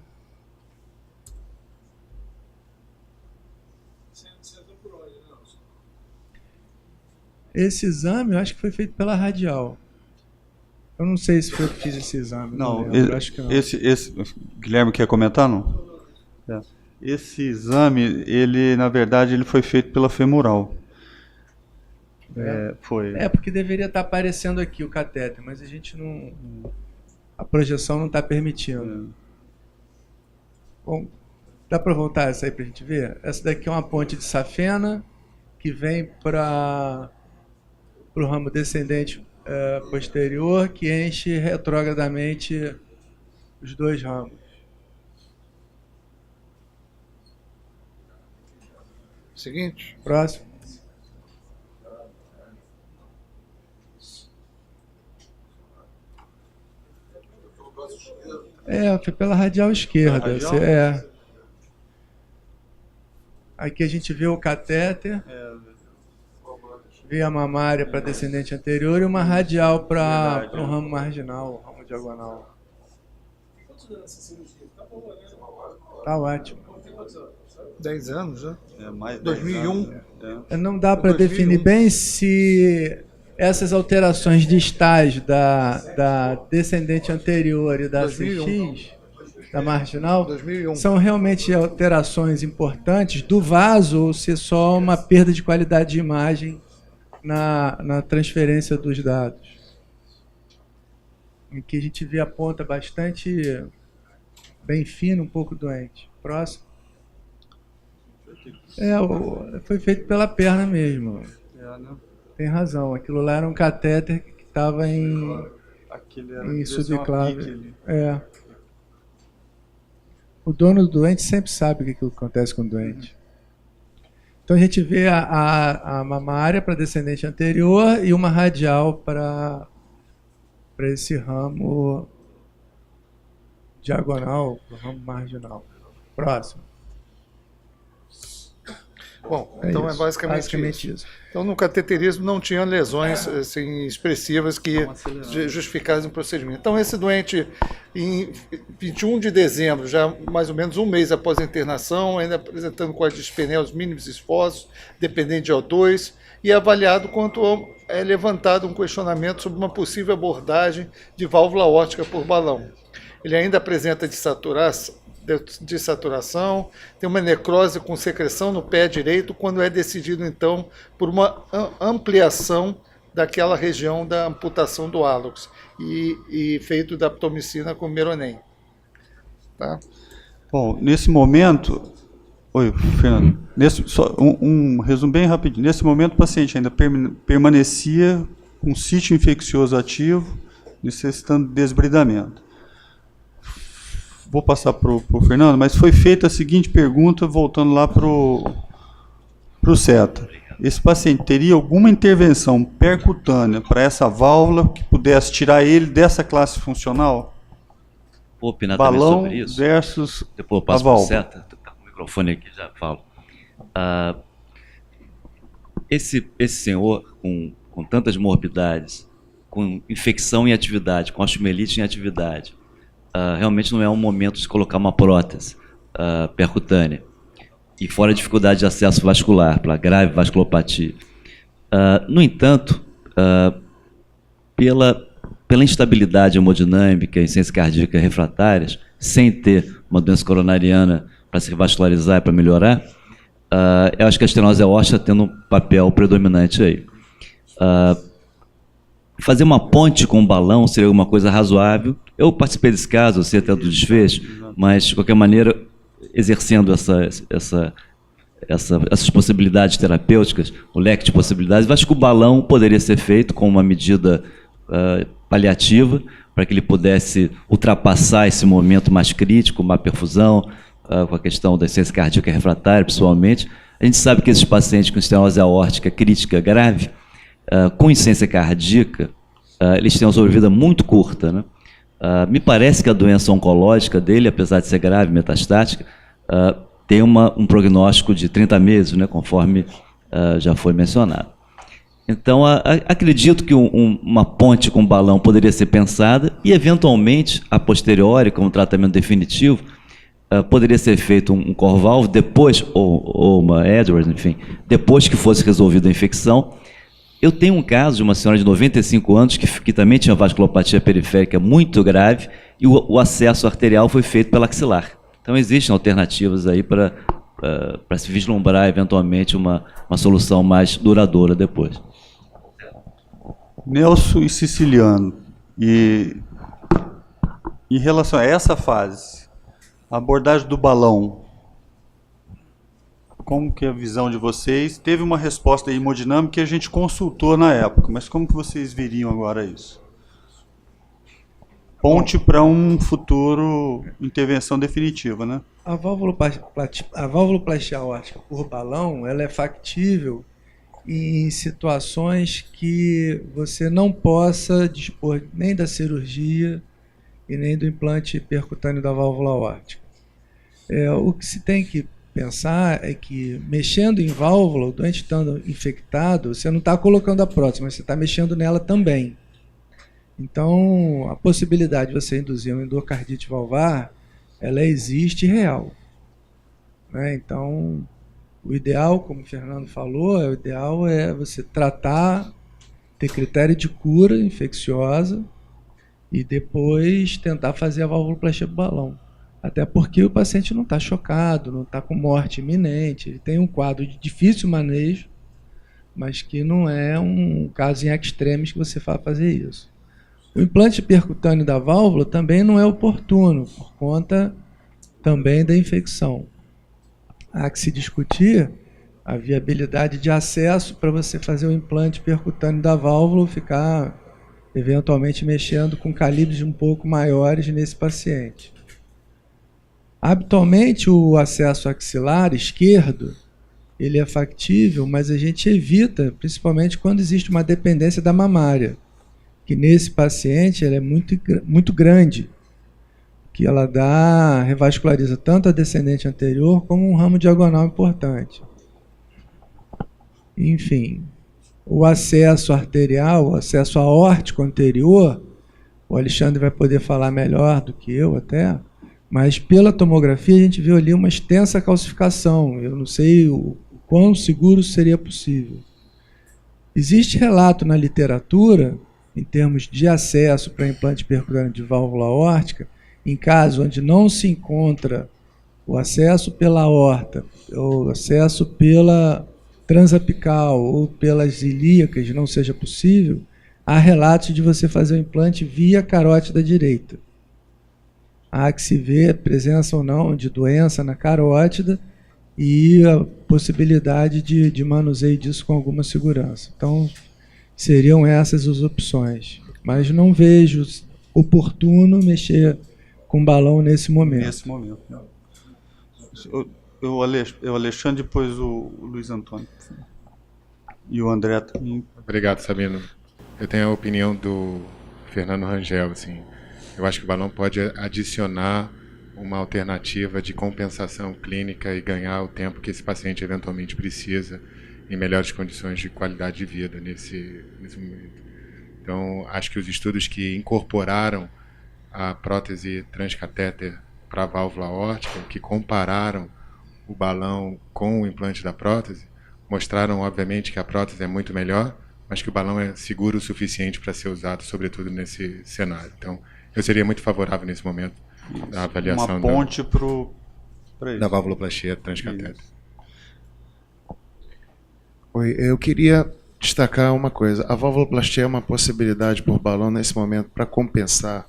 Speaker 10: Esse exame eu acho que foi feito pela radial. Eu não sei se foi eu que fiz esse exame.
Speaker 2: Não,
Speaker 10: acho que não.
Speaker 2: Esse Guilherme quer comentar, não? Esse exame, na verdade, ele foi feito pela femoral. Foi.
Speaker 10: Porque deveria estar aparecendo aqui o catéter, mas a gente não... A projeção não está permitindo. Bom, dá para voltar essa aí para a gente ver? Essa daqui é uma ponte de safena que vem para o ramo descendente posterior, que enche retrogradamente os dois ramos.
Speaker 3: Seguinte.
Speaker 10: Próximo. Foi pela radial esquerda. Aqui a gente vê o catéter, vê a mamária para descendente anterior e uma radial para um ramo marginal, ramo diagonal. Tá ótimo.
Speaker 3: 10 anos, né?
Speaker 2: Mais
Speaker 3: 2001.
Speaker 10: Não dá para definir bem se essas alterações de estágio da descendente anterior e da
Speaker 3: 2001.
Speaker 10: CX, da marginal,
Speaker 3: 2001.
Speaker 10: são realmente alterações importantes do vaso ou se é só uma perda de qualidade de imagem na transferência dos dados? Em que a gente vê a ponta bastante bem fina, um pouco doente. Próximo. Foi feito pela perna mesmo. Tem razão. Aquilo lá era um catéter que estava em subclave. O dono do doente sempre sabe o que acontece com o doente. Então a gente vê a mamária para descendente anterior e uma radial para esse ramo diagonal, para o ramo marginal. Próximo.
Speaker 3: Bom, então é basicamente isso. Então, no cateterismo não tinha lesões assim, expressivas que justificassem o procedimento. Então, esse doente, em 21 de dezembro, já mais ou menos um mês após a internação, ainda apresentando quadros de dispneia mínimos esforços, dependente de O2, e é avaliado quanto é levantado um questionamento sobre uma possível abordagem de válvula aórtica por balão. Ele ainda apresenta dessaturação, tem uma necrose com secreção no pé direito, quando é decidido, então, por uma ampliação daquela região da amputação do hálux e feito da aptomicina com meronem. Tá?
Speaker 2: Bom, nesse momento... Oi, Fernando. Só um resumo bem rapidinho. Nesse momento, o paciente ainda permanecia com sítio infeccioso ativo, necessitando de desbridamento. Vou passar para o Fernando, mas foi feita a seguinte pergunta, voltando lá para o CETA. Esse paciente teria alguma intervenção percutânea para essa válvula que pudesse tirar ele dessa classe funcional?
Speaker 11: Vou opinar
Speaker 2: balão
Speaker 11: também sobre isso.
Speaker 2: Versus
Speaker 11: depois eu passo para o CETA, tá com o microfone aqui, já falo. Esse senhor, com tantas morbidades, com infecção em atividade, com osteomielite em atividade, realmente não é um momento de colocar uma prótese percutânea. E fora a dificuldade de acesso vascular, para grave vasculopatia. No entanto, pela instabilidade hemodinâmica e insuficiência cardíaca refratárias, sem ter uma doença coronariana para se vascularizar e para melhorar, eu acho que a estenose aórtica está tendo um papel predominante aí. Fazer uma ponte com um balão seria uma coisa razoável. Eu participei desse caso, eu sei até do desfecho, mas, de qualquer maneira, exercendo essas possibilidades terapêuticas, o leque de possibilidades, eu acho que o balão poderia ser feito com uma medida paliativa, para que ele pudesse ultrapassar esse momento mais crítico, uma perfusão, com a questão da insuficiência cardíaca refratária, principalmente. A gente sabe que esses pacientes com estenose aórtica crítica grave, com insuficiência cardíaca, eles têm uma sobrevida muito curta, né? Me parece que a doença oncológica dele, apesar de ser grave, metastática, tem um prognóstico de 30 meses, né, conforme já foi mencionado. Então, acredito que uma ponte com balão poderia ser pensada e, eventualmente, a posteriori, como tratamento definitivo, poderia ser feito um core-valve depois, ou uma Edwards, enfim, depois que fosse resolvida a infecção. Eu tenho um caso de uma senhora de 95 anos que também tinha vasculopatia periférica muito grave e o acesso arterial foi feito pela axilar. Então, existem alternativas aí para se vislumbrar, eventualmente, uma solução mais duradoura depois.
Speaker 2: Nelson e Siciliano, e em relação a essa fase, a abordagem do balão, como que é a visão de vocês? Teve uma resposta hemodinâmica que a gente consultou na época, mas como que vocês viriam agora isso? Ponte para um futuro intervenção definitiva, né?
Speaker 10: A válvuloplastia aórtica por balão, ela é factível em situações que você não possa dispor nem da cirurgia e nem do implante percutâneo da válvula aórtica. O que se tem que pensar é que, mexendo em válvula, o doente estando infectado, você não está colocando a prótese, mas você está mexendo nela também. Então, a possibilidade de você induzir uma endocardite valvar, ela existe real. Né? Então, o ideal, como o Fernando falou, o ideal é você tratar ter critério de cura infecciosa e depois tentar fazer a valvuloplastia do balão. Até porque o paciente não está chocado, não está com morte iminente, ele tem um quadro de difícil manejo, mas que não é um caso em extremis que você vai fazer isso. O implante percutâneo da válvula também não é oportuno, por conta também da infecção. Há que se discutir a viabilidade de acesso para você fazer o implante percutâneo da válvula, ficar eventualmente mexendo com calibres um pouco maiores nesse paciente. Habitualmente, o acesso axilar esquerdo, ele é factível, mas a gente evita, principalmente quando existe uma dependência da mamária, que nesse paciente ela é muito grande, que ela revasculariza tanto a descendente anterior como um ramo diagonal importante. Enfim, o acesso arterial, o acesso aórtico anterior, o Alexandre vai poder falar melhor do que eu até, mas pela tomografia a gente viu ali uma extensa calcificação. Eu não sei o quão seguro seria possível. Existe relato na literatura, em termos de acesso para implante percutâneo de válvula aórtica, em casos onde não se encontra o acesso pela aorta, o acesso pela transapical ou pelas ilíacas não seja possível, há relatos de você fazer o implante via carótida direita. Há que se ver a presença ou não de doença na carótida e a possibilidade de manuseio disso com alguma segurança. Então, seriam essas as opções. Mas não vejo oportuno mexer com balão nesse momento.
Speaker 2: Nesse momento. O Alexandre, depois o Luiz Antônio. E o André também.
Speaker 12: Obrigado, Sabino. Eu tenho a opinião do Fernando Rangel, assim. Eu acho que o balão pode adicionar uma alternativa de compensação clínica e ganhar o tempo que esse paciente eventualmente precisa em melhores condições de qualidade de vida nesse momento. Então, acho que os estudos que incorporaram a prótese transcatéter para a válvula aórtica, que compararam o balão com o implante da prótese, mostraram, obviamente, que a prótese é muito melhor, mas que o balão é seguro o suficiente para ser usado, sobretudo nesse cenário. Então, eu seria muito favorável nesse momento da avaliação
Speaker 2: uma ponte
Speaker 12: da valvuloplastia transcatéter.
Speaker 13: Oi, eu queria destacar uma coisa. A valvuloplastia é uma possibilidade por balão nesse momento para compensar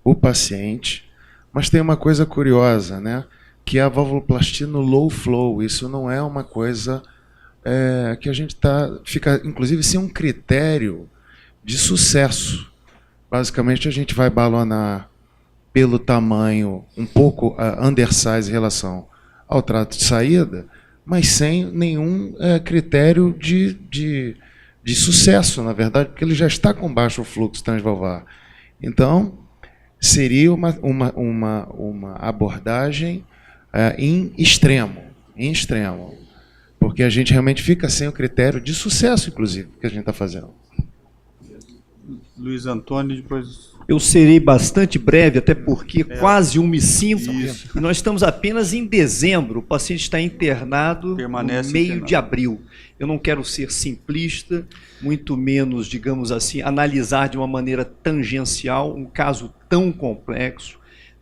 Speaker 13: o paciente, mas tem uma coisa curiosa, né? Que é a valvuloplastia no low flow. Isso não é uma coisa que a gente fica, inclusive, sem um critério de sucesso. Basicamente, a gente vai balonar pelo tamanho um pouco undersize em relação ao trato de saída, mas sem nenhum critério de sucesso, na verdade, porque ele já está com baixo fluxo transvalvar. Então, seria uma abordagem em extremo, porque a gente realmente fica sem o critério de sucesso, inclusive, que a gente está fazendo.
Speaker 2: Luiz Antônio, depois...
Speaker 14: Eu serei bastante breve, até porque quase 1h05, e nós estamos apenas em dezembro, o paciente está internado no meio de abril. Eu não quero ser simplista, muito menos, digamos assim, analisar de uma maneira tangencial um caso tão complexo,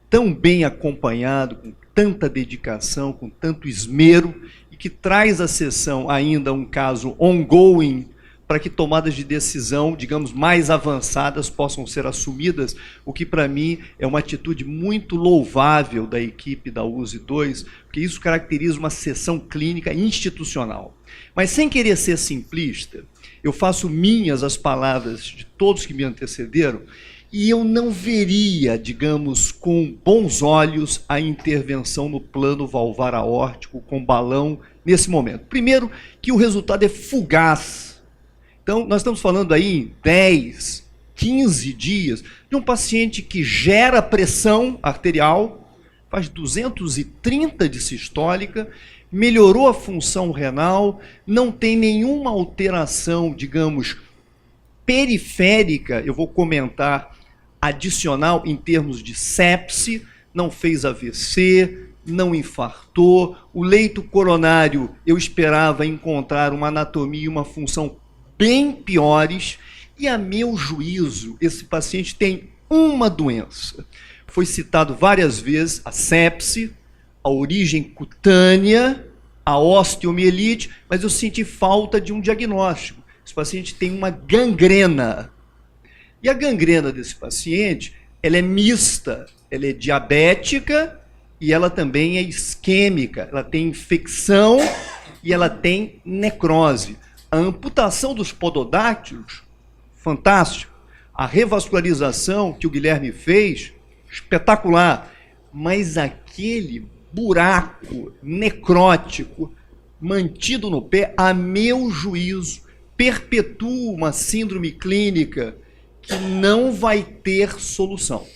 Speaker 14: tão bem acompanhado, com tanta dedicação, com tanto esmero, e que traz à sessão ainda um caso ongoing, para que tomadas de decisão, digamos, mais avançadas possam ser assumidas, o que para mim é uma atitude muito louvável da equipe da USE 2, porque isso caracteriza uma sessão clínica institucional. Mas sem querer ser simplista, eu faço minhas as palavras de todos que me antecederam, e eu não veria, digamos, com bons olhos a intervenção no plano valvar aórtico com balão nesse momento. Primeiro, que o resultado é fugaz. Então, nós estamos falando aí em 10, 15 dias de um paciente que gera pressão arterial, faz 230 de sistólica, melhorou a função renal, não tem nenhuma alteração, digamos, periférica, eu vou comentar, adicional em termos de sepse, não fez AVC, não infartou, o leito coronário eu esperava encontrar uma anatomia e uma função bem piores, E, a meu juízo, esse paciente tem uma doença. Foi citado várias vezes a sepse, a origem cutânea, a osteomielite, mas eu senti falta de um diagnóstico. Esse paciente tem uma gangrena. E a gangrena desse paciente, ela é mista, ela é diabética e ela também é isquêmica. Ela tem infecção e ela tem necrose. A amputação dos pododáctilos, fantástico. A revascularização que o Guilherme fez, espetacular. Mas aquele buraco necrótico mantido no pé, a meu juízo, perpetua uma síndrome clínica que não vai ter solução.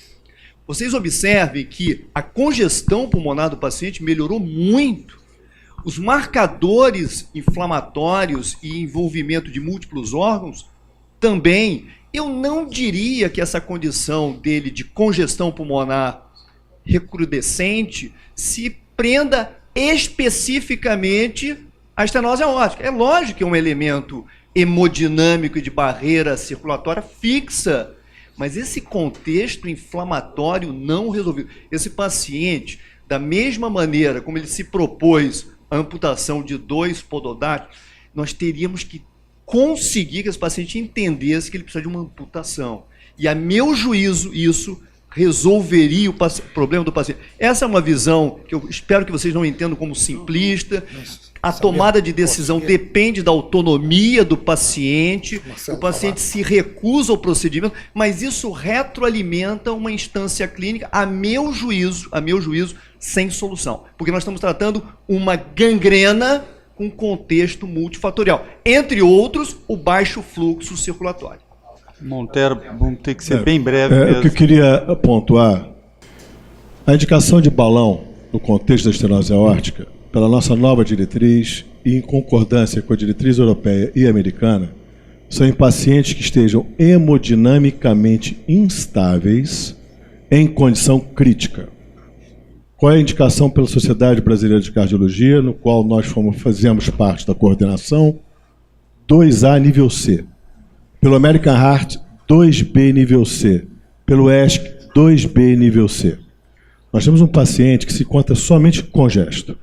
Speaker 14: Vocês observem que a congestão pulmonar do paciente melhorou muito. Os marcadores inflamatórios e envolvimento de múltiplos órgãos também. Eu não diria que essa condição dele de congestão pulmonar recrudescente se prenda especificamente à estenose aórtica. É lógico que é um elemento hemodinâmico e de barreira circulatória fixa, mas esse contexto inflamatório não resolvido. Esse paciente, da mesma maneira como ele se propôs a amputação de 2 pododáctilos, nós teríamos que conseguir que esse paciente entendesse que ele precisa de uma amputação. E, a meu juízo, isso resolveria o problema do paciente. Essa é uma visão que eu espero que vocês não entendam como simplista. A tomada de decisão depende da autonomia do paciente. O paciente se recusa ao procedimento, mas isso retroalimenta uma instância clínica, a meu juízo, sem solução. Porque nós estamos tratando uma gangrena com contexto multifatorial. Entre outros, o baixo fluxo circulatório.
Speaker 2: Monteiro, vamos ter que ser bem breve mesmo.
Speaker 15: O que eu queria pontuar, a indicação de balão no contexto da estenose aórtica, pela nossa nova diretriz e em concordância com a diretriz europeia e americana, são em pacientes que estejam hemodinamicamente instáveis em condição crítica. Qual é a indicação pela Sociedade Brasileira de Cardiologia, no qual nós fazemos parte da coordenação? 2A nível C. Pelo American Heart, 2B nível C. Pelo ESC, 2B nível C. Nós temos um paciente que se encontra somente congesto.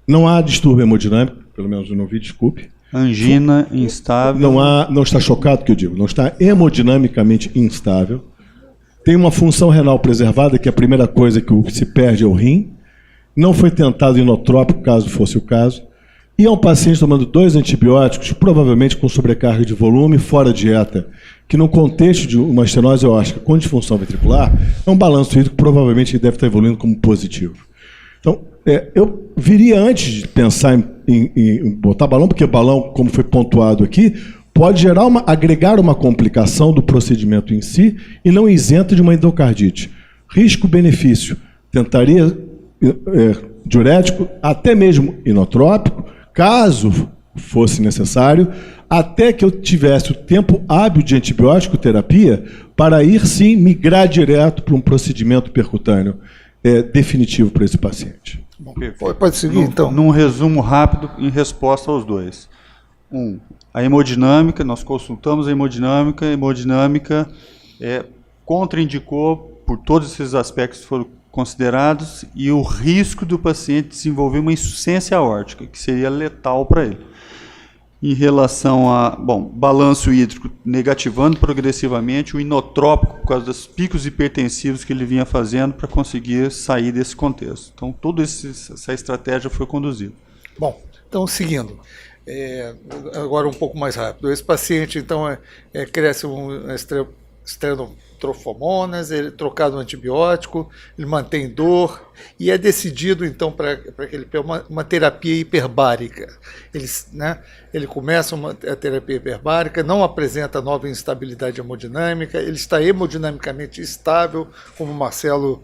Speaker 15: Não há distúrbio hemodinâmico, pelo menos eu não vi, desculpe.
Speaker 2: Angina instável.
Speaker 15: Não está chocado que eu digo, não está hemodinamicamente instável. Tem uma função renal preservada, que é a primeira coisa que se perde é o rim. Não foi tentado inotrópico, caso fosse o caso. E é um paciente tomando 2 antibióticos, provavelmente com sobrecarga de volume, fora dieta, que no contexto de uma estenose aórtica com disfunção ventricular, é um balanço hídrico que provavelmente deve estar evoluindo como positivo. Então, eu viria antes de pensar em botar balão, porque balão, como foi pontuado aqui, pode agregar uma complicação do procedimento em si e não isenta de uma endocardite. Risco-benefício. Tentaria diurético, até mesmo inotrópico, caso fosse necessário, até que eu tivesse o tempo hábil de antibiótico terapia para ir, sim, migrar direto para um procedimento percutâneo definitivo para esse paciente.
Speaker 3: Bom, pode seguir, então.
Speaker 2: Num resumo rápido, em resposta aos dois. A hemodinâmica, nós consultamos a hemodinâmica contraindicou por todos esses aspectos que foram considerados e o risco do paciente desenvolver uma insuficiência aórtica, que seria letal para ele. Em relação a, balanço hídrico negativando progressivamente, o inotrópico por causa dos picos hipertensivos que ele vinha fazendo para conseguir sair desse contexto. Então, toda essa estratégia foi conduzida.
Speaker 3: Bom, então, seguindo. Agora um pouco mais rápido. Esse paciente, então, cresce estrenotrofomonas, ele é trocado um antibiótico, ele mantém dor e é decidido, então, para que ele tenha uma terapia hiperbárica. Ele começa a terapia hiperbárica, não apresenta nova instabilidade hemodinâmica, ele está hemodinamicamente estável, como o Marcelo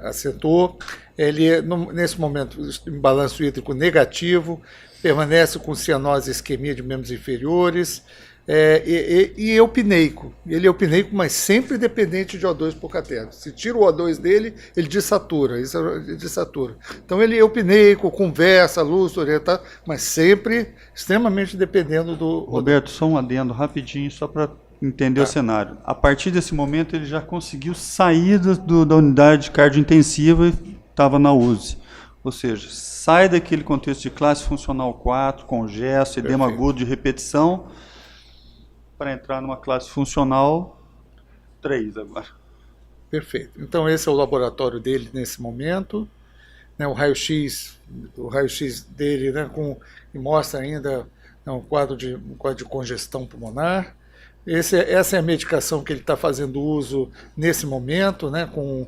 Speaker 3: acentuou. Ele, nesse momento, em balanço hídrico negativo, permanece com cianose e isquemia de membros inferiores, E eupineico. Ele é eupineico, mas sempre dependente de O2 por catéter. Se tira o O2 dele, ele desatura. Ele desatura. Então ele é eupineico, conversa, lúcido, orientado, mas sempre extremamente dependendo do...
Speaker 2: Roberto, só um adendo rapidinho, só para entender o cenário. A partir desse momento ele já conseguiu sair da unidade cardiointensiva e estava na USE. Ou seja, sai daquele contexto de classe funcional 4, com gesto, edema agudo de repetição, para entrar numa classe funcional 3 agora.
Speaker 3: Perfeito. Então esse é o laboratório dele nesse momento, né, o raio-x dele, né, que mostra ainda, né, um quadro de congestão pulmonar. Essa é a medicação que ele está fazendo uso nesse momento, né, com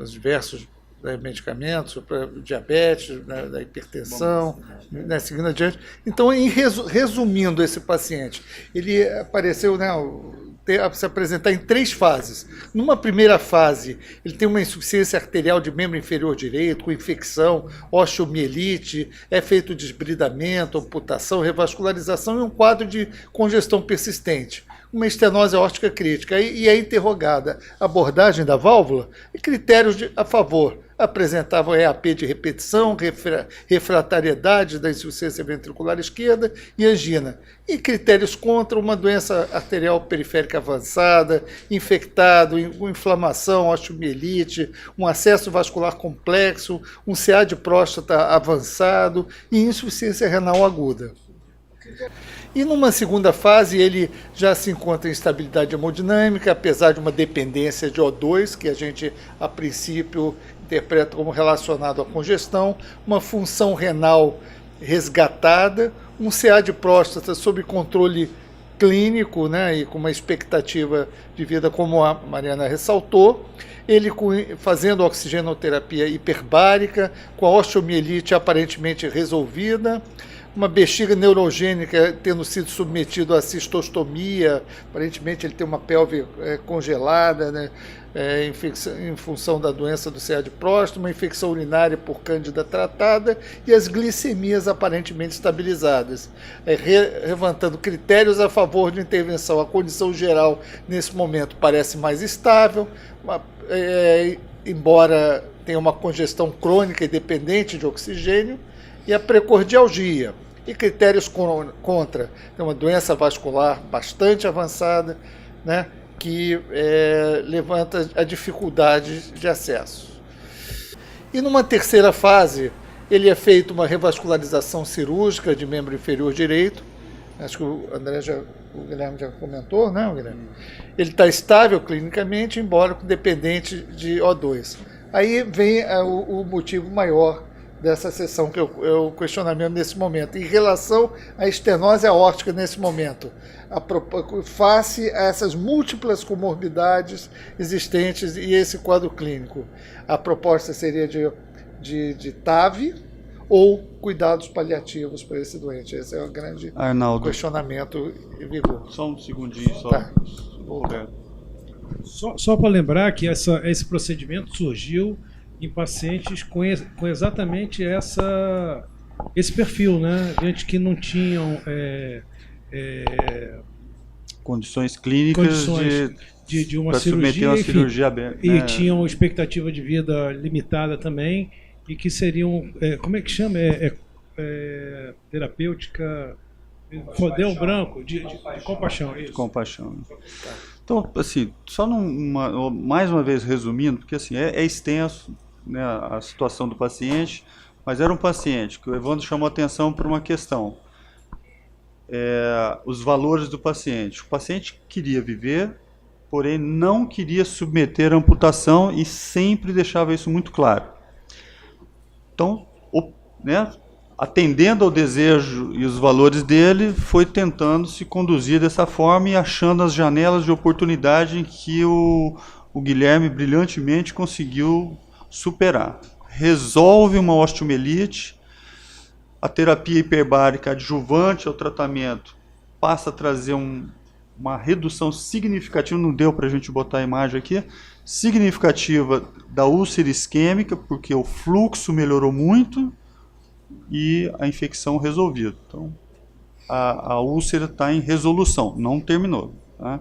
Speaker 3: os diversos medicamentos para diabetes, né, da hipertensão, né, seguindo adiante. Então, resumindo esse paciente, ele apareceu, né, se apresentar em 3 fases. Numa primeira fase, ele tem uma insuficiência arterial de membro inferior direito, com infecção, osteomielite, é feito desbridamento, amputação, revascularização e um quadro de congestão persistente. Uma estenose aórtica crítica. E é interrogada a abordagem da válvula e critérios a favor. Apresentavam EAP de repetição, refratariedade da insuficiência ventricular esquerda e angina. E critérios contra uma doença arterial periférica avançada, infectado, inflamação, osteomielite, um acesso vascular complexo, um CA de próstata avançado e insuficiência renal aguda. E numa segunda fase ele já se encontra em estabilidade hemodinâmica, apesar de uma dependência de O2, que a gente a princípio interpreta como relacionado à congestão, uma função renal resgatada, um CA de próstata sob controle clínico, né, e com uma expectativa de vida, como a Mariana ressaltou, ele fazendo oxigenoterapia hiperbárica, com a osteomielite aparentemente resolvida, uma bexiga neurogênica tendo sido submetido à cistostomia, aparentemente ele tem uma pelve congelada, né, em função da doença do CA de próstata, uma infecção urinária por cândida tratada e as glicemias aparentemente estabilizadas, levantando critérios a favor de intervenção. A condição geral nesse momento parece mais estável, embora tenha uma congestão crônica e dependente de oxigênio, e a precordialgia. E critérios contra, tem uma doença vascular bastante avançada, né, que levanta a dificuldade de acesso. E numa terceira fase, ele é feito uma revascularização cirúrgica de membro inferior direito, acho que o Guilherme já comentou, né, Guilherme? Ele está estável clinicamente, embora dependente de O2. Aí vem o motivo maior dessa sessão, que é o questionamento nesse momento, em relação à estenose aórtica nesse momento, face a essas múltiplas comorbidades existentes e esse quadro clínico. A proposta seria de TAV ou cuidados paliativos para esse doente. Esse é o grande questionamento em vigor.
Speaker 2: Só um segundinho, só.
Speaker 3: Tá.
Speaker 7: Só para lembrar que esse procedimento surgiu em pacientes com exatamente esse perfil, né? Gente que não tinham
Speaker 2: condições clínicas
Speaker 7: de uma
Speaker 2: cirurgia, uma cirurgia aberta,
Speaker 7: e tinham expectativa de vida limitada também, e que seriam, como é que chama? Terapêutica, deu branco, de compaixão. Isso.
Speaker 2: Compaixão. Então, assim, só mais uma vez resumindo, porque assim, é extenso, né, a situação do paciente, mas era um paciente que o Evandro chamou atenção para uma questão. Os valores do paciente. O paciente queria viver, porém não queria submeter a amputação e sempre deixava isso muito claro. Então, né, atendendo ao desejo e os valores dele, foi tentando se conduzir dessa forma e achando as janelas de oportunidade em que o Guilherme brilhantemente conseguiu superar. Resolve uma osteomielite, a terapia hiperbárica adjuvante ao tratamento passa a trazer uma redução significativa, não deu para a gente botar a imagem aqui, significativa da úlcera isquêmica, porque o fluxo melhorou muito, e a infecção resolvida. Então, a úlcera está em resolução, não terminou. Tá?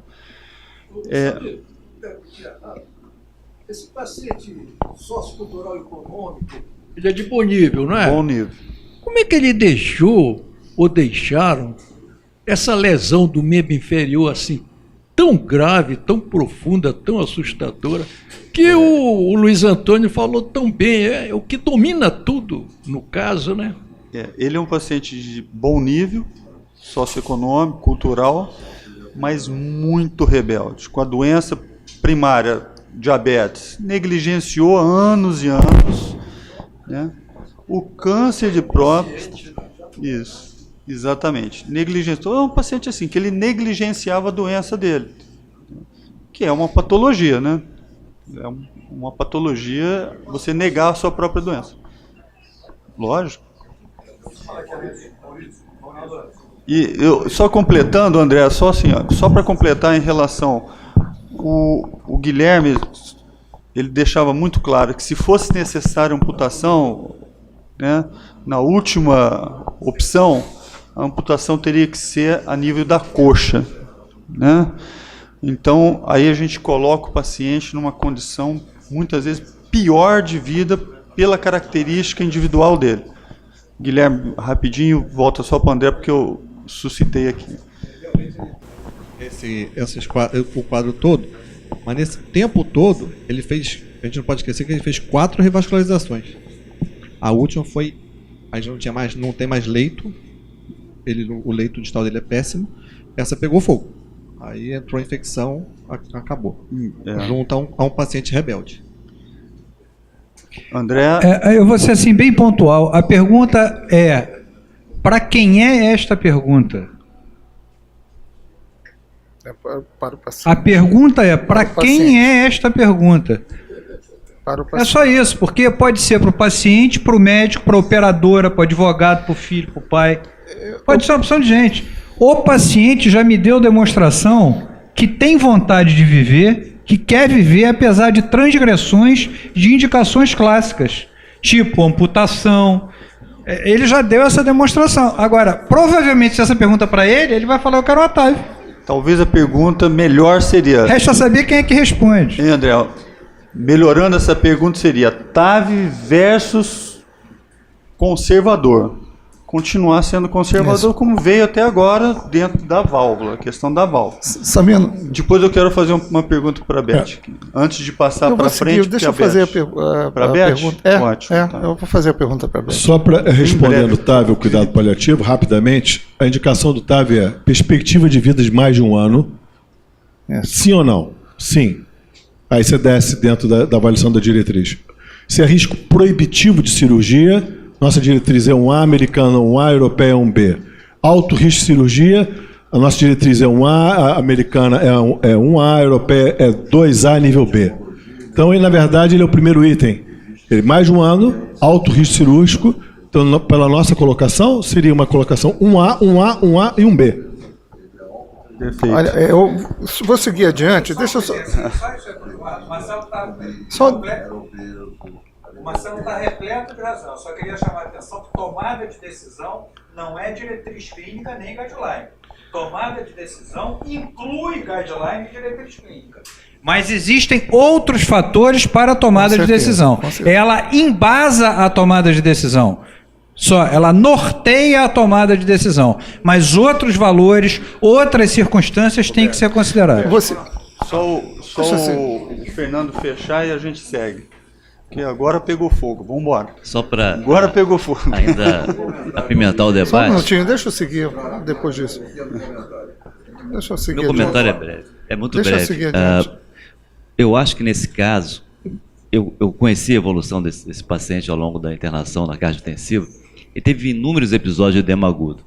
Speaker 16: Esse paciente sociocultural e econômico, ele é de bom nível, não é?
Speaker 2: Bom nível.
Speaker 16: Como é que ele deixou ou deixaram essa lesão do membro inferior assim tão grave, tão profunda, tão assustadora, que o Luiz Antônio falou tão bem, é o que domina tudo no caso, né?
Speaker 2: Ele é um paciente de bom nível, socioeconômico, cultural, mas muito rebelde. Com a doença primária, diabetes, negligenciou anos e anos, né? O câncer de próstata, isso, exatamente, negligenciou. É um paciente assim, que ele negligenciava a doença dele, que é uma patologia, né? É uma patologia você negar a sua própria doença. Lógico. E eu, só completando, André, só assim, só para completar em relação, o Guilherme, ele deixava muito claro que se fosse necessária amputação, né, na última opção, a amputação teria que ser a nível da coxa, né? Então, aí a gente coloca o paciente numa condição, muitas vezes, pior de vida pela característica individual dele. Guilherme, rapidinho, volta só para o André, porque eu suscitei aqui.
Speaker 5: O quadro todo, mas nesse tempo todo, ele fez, a gente não pode esquecer que ele fez 4 revascularizações. A última foi, a gente não tem mais leito, o leito distal dele é péssimo, essa pegou fogo. Aí entrou a infecção, acabou. Junto a um paciente rebelde.
Speaker 2: André?
Speaker 17: Eu vou ser assim bem pontual. A pergunta é, para quem é esta pergunta?
Speaker 3: Para o paciente.
Speaker 17: A pergunta é, para quem é esta pergunta?
Speaker 3: Para o paciente.
Speaker 17: É só isso, porque pode ser para o paciente, para o médico, para a operadora, para o advogado, para o filho, para o pai. Pode ser uma opção de gente. O paciente já me deu demonstração que tem vontade de viver, que quer viver apesar de transgressões de indicações clássicas, tipo amputação. Ele já deu essa demonstração. Agora, provavelmente, se essa pergunta para ele, ele vai falar, eu quero o Otávio.
Speaker 2: Talvez a pergunta melhor seria...
Speaker 17: Resta saber quem é que responde.
Speaker 2: Hein, André? Melhorando essa pergunta seria TAV versus conservador. Continuar sendo conservador, isso, como veio até agora dentro da válvula, a questão da válvula.
Speaker 3: Sabino,
Speaker 2: depois eu quero fazer uma pergunta para a Beth, antes de passar para frente.
Speaker 3: Deixa eu fazer a pergunta.
Speaker 2: Ótimo. Tá.
Speaker 3: Eu vou fazer a pergunta para a Beth.
Speaker 15: Só para responder no TAV, o cuidado paliativo, rapidamente, a indicação do TAV é perspectiva de vida de mais de 1 ano. Sim ou não? Sim. Aí você desce dentro da avaliação da diretriz. Se é risco proibitivo de cirurgia, nossa diretriz é 1A, americana 1A, europeia 1B. Alto risco de cirurgia, a nossa diretriz é 1A, a americana é 1A, a europeia é 2A, nível B. Então, ele, na verdade, ele é o primeiro item. Ele, mais de 1 ano, alto risco cirúrgico. Então, pela nossa colocação, seria uma colocação 1A, 1A, 1A e 1B.
Speaker 2: Perfeito.
Speaker 3: Olha, eu vou seguir adiante. Deixa eu só...
Speaker 1: O Marcelo está repleto de razão. Eu só queria chamar a atenção que tomada de decisão não é diretriz clínica nem guideline. Tomada de decisão inclui guideline e diretriz clínica. Mas existem outros fatores para a tomada de decisão. Ela embasa a tomada de decisão. Só, ela norteia a tomada de decisão. Mas outros valores, outras circunstâncias têm que ser consideradas.
Speaker 2: Só o Fernando fechar e a gente segue. Que agora pegou fogo, vamos embora.
Speaker 11: Só para...
Speaker 2: Agora pegou fogo.
Speaker 11: Ainda apimentar o debate.
Speaker 3: Só um minutinho, deixa eu seguir depois disso. Deixa eu seguir.
Speaker 11: Meu comentário é breve, é muito
Speaker 3: breve.
Speaker 11: Deixa eu seguir adiante. Eu acho que nesse caso, eu conheci a evolução desse paciente ao longo da internação na carga intensiva e teve inúmeros episódios de edema agudo.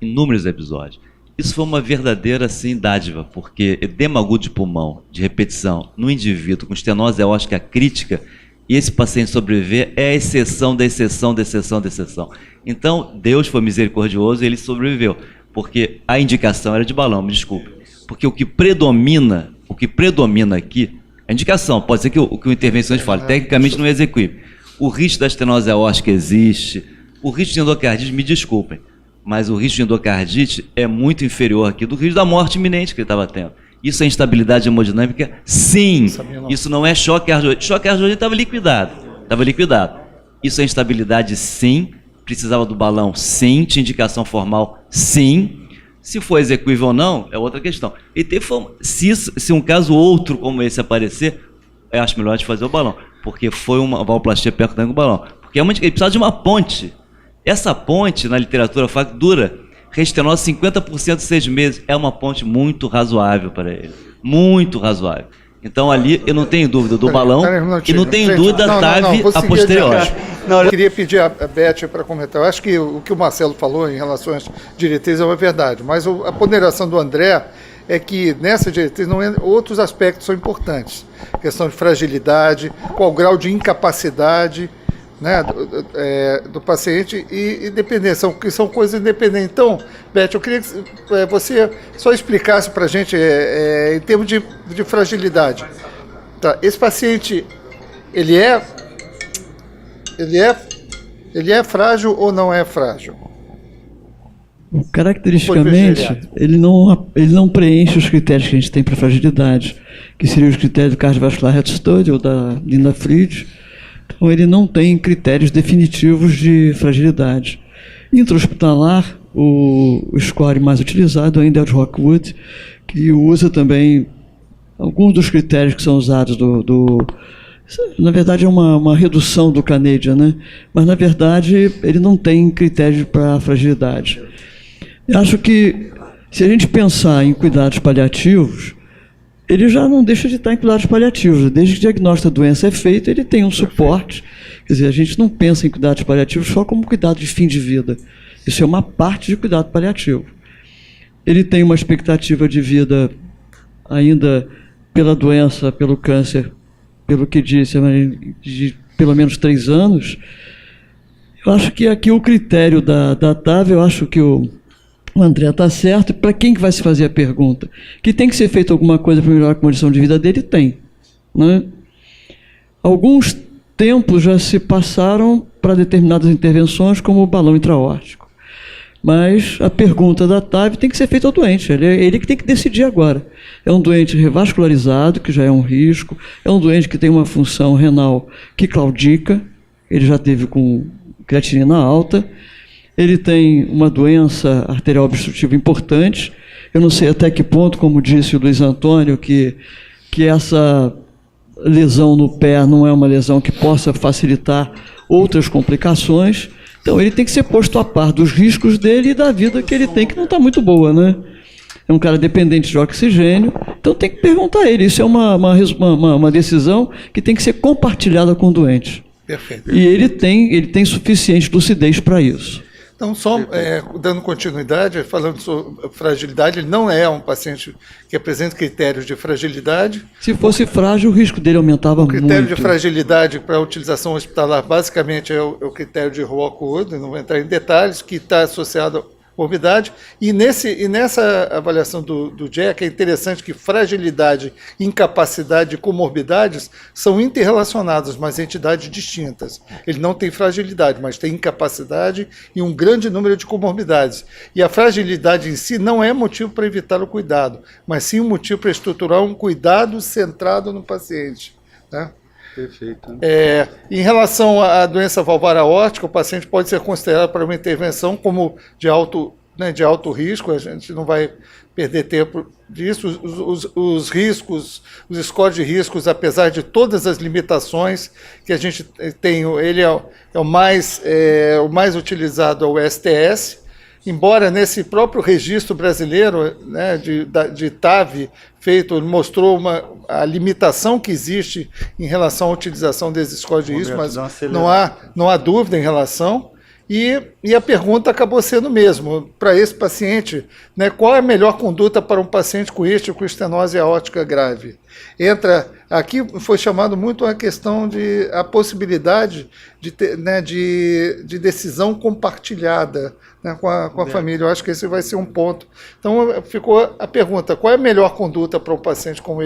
Speaker 11: Inúmeros episódios. Isso foi uma verdadeira, assim, dádiva, porque edema agudo de pulmão, de repetição, no indivíduo com estenose aórtica crítica, e esse paciente sobreviver é a exceção da exceção da exceção da exceção. Então, Deus foi misericordioso e ele sobreviveu, porque a indicação era de balão, me desculpe. Porque o que predomina aqui, a indicação, pode ser que o intervencionista fale, tecnicamente não é execuível. O risco da estenose aórtica existe, o risco de endocardite, me desculpem, mas o risco de endocardite é muito inferior aqui do risco da morte iminente que ele estava tendo. Isso é instabilidade hemodinâmica? Sim. Isso não é choque cardíaco. Choque cardíaco estava liquidado. Estava liquidado. Isso é instabilidade? Sim. Precisava do balão? Sim. Tinha indicação formal? Sim. Se for execuível ou não, é outra questão. E se um caso outro como esse aparecer, eu acho melhor a gente fazer o balão. Porque foi uma valvuloplastia percutânea com o balão. Porque ele precisava de uma ponte. Essa ponte, na literatura, dura restenose 50% de 6 meses. É uma ponte muito razoável para ele. Muito razoável. Então, ali, eu não tenho dúvida do balão e não tenho dúvida da TAV a posteriori.
Speaker 3: Eu queria pedir a Beth para comentar. Eu acho que o que o Marcelo falou em relação às diretrizes é uma verdade, mas a ponderação do André é que nessa diretriz outros aspectos são importantes. Questão de fragilidade, qual o grau de incapacidade, né, do paciente e dependência, que são coisas independentes. Então, Beth, eu queria que você só explicasse para a gente, em termos de fragilidade. Tá, esse paciente, ele é frágil ou não é frágil?
Speaker 18: Caracteristicamente, ele não preenche os critérios que a gente tem para fragilidade, que seriam os critérios do Cardiovascular Health Study ou da Linda Fried. Então, ele não tem critérios definitivos de fragilidade. Intra-hospitalar, o score mais utilizado ainda é o de Rockwood, que usa também alguns dos critérios que são usados na verdade, é uma redução do Canadian, né? Mas, na verdade, ele não tem critério para fragilidade. Eu acho que, se a gente pensar em cuidados paliativos, ele já não deixa de estar em cuidados paliativos. Desde que o diagnóstico da doença é feito, ele tem um suporte. Quer dizer, a gente não pensa em cuidados paliativos só como cuidado de fim de vida. Isso é uma parte de cuidado paliativo. Ele tem uma expectativa de vida ainda pela doença, pelo câncer, pelo que disse, de pelo menos 3 anos. Eu acho que aqui o critério da TAV, eu acho que o André está certo. Para quem que vai se fazer a pergunta? Que tem que ser feita alguma coisa para melhorar a condição de vida dele? Tem. Né? Alguns tempos já se passaram para determinadas intervenções, como o balão intraórtico. Mas a pergunta da TAV tem que ser feita ao doente. Ele que tem que decidir agora. É um doente revascularizado, que já é um risco. É um doente que tem uma função renal que claudica. Ele já teve com creatinina alta. Ele tem uma doença arterial obstrutiva importante. Eu não sei até que ponto, como disse o Luiz Antônio, que essa lesão no pé não é uma lesão que possa facilitar outras complicações. Então, ele tem que ser posto a par dos riscos dele e da vida que ele tem, que não está muito boa, né? É um cara dependente de oxigênio, então tem que perguntar a ele. Isso é uma decisão que tem que ser compartilhada com o doente.
Speaker 3: Perfeito.
Speaker 18: E ele tem suficiente lucidez para isso.
Speaker 3: Então, só dando continuidade, falando sobre fragilidade, ele não é um paciente que apresenta critérios de fragilidade.
Speaker 18: Se fosse frágil, o risco dele aumentava muito.
Speaker 3: O critério de fragilidade para a utilização hospitalar, basicamente, é o critério de Rockwood, não vou entrar em detalhes, que está associado à morbidade. E nessa avaliação do Jack, é interessante que fragilidade, incapacidade e comorbidades são interrelacionadas, mas entidades distintas. Ele não tem fragilidade, mas tem incapacidade e um grande número de comorbidades. E a fragilidade em si não é motivo para evitar o cuidado, mas sim um motivo para estruturar um cuidado centrado no paciente. Né?
Speaker 2: Perfeito.
Speaker 3: Em relação à doença valvar aórtica, o paciente pode ser considerado para uma intervenção como de alto risco. A gente não vai perder tempo disso. Os riscos, os scores de riscos, apesar de todas as limitações que a gente tem, ele é o mais utilizado, é o STS. Embora nesse próprio registro brasileiro, né, de TAV feito, mostrou a limitação que existe em relação à utilização desses scores de risco, mas não há dúvida em relação. E a pergunta acabou sendo mesmo, para esse paciente, né, qual é a melhor conduta para um paciente com estenose aórtica grave? Aqui foi chamado muito a questão a possibilidade de decisão compartilhada, né, com a família. Eu acho que esse vai ser um ponto. Então ficou a pergunta, qual é a melhor conduta para um paciente com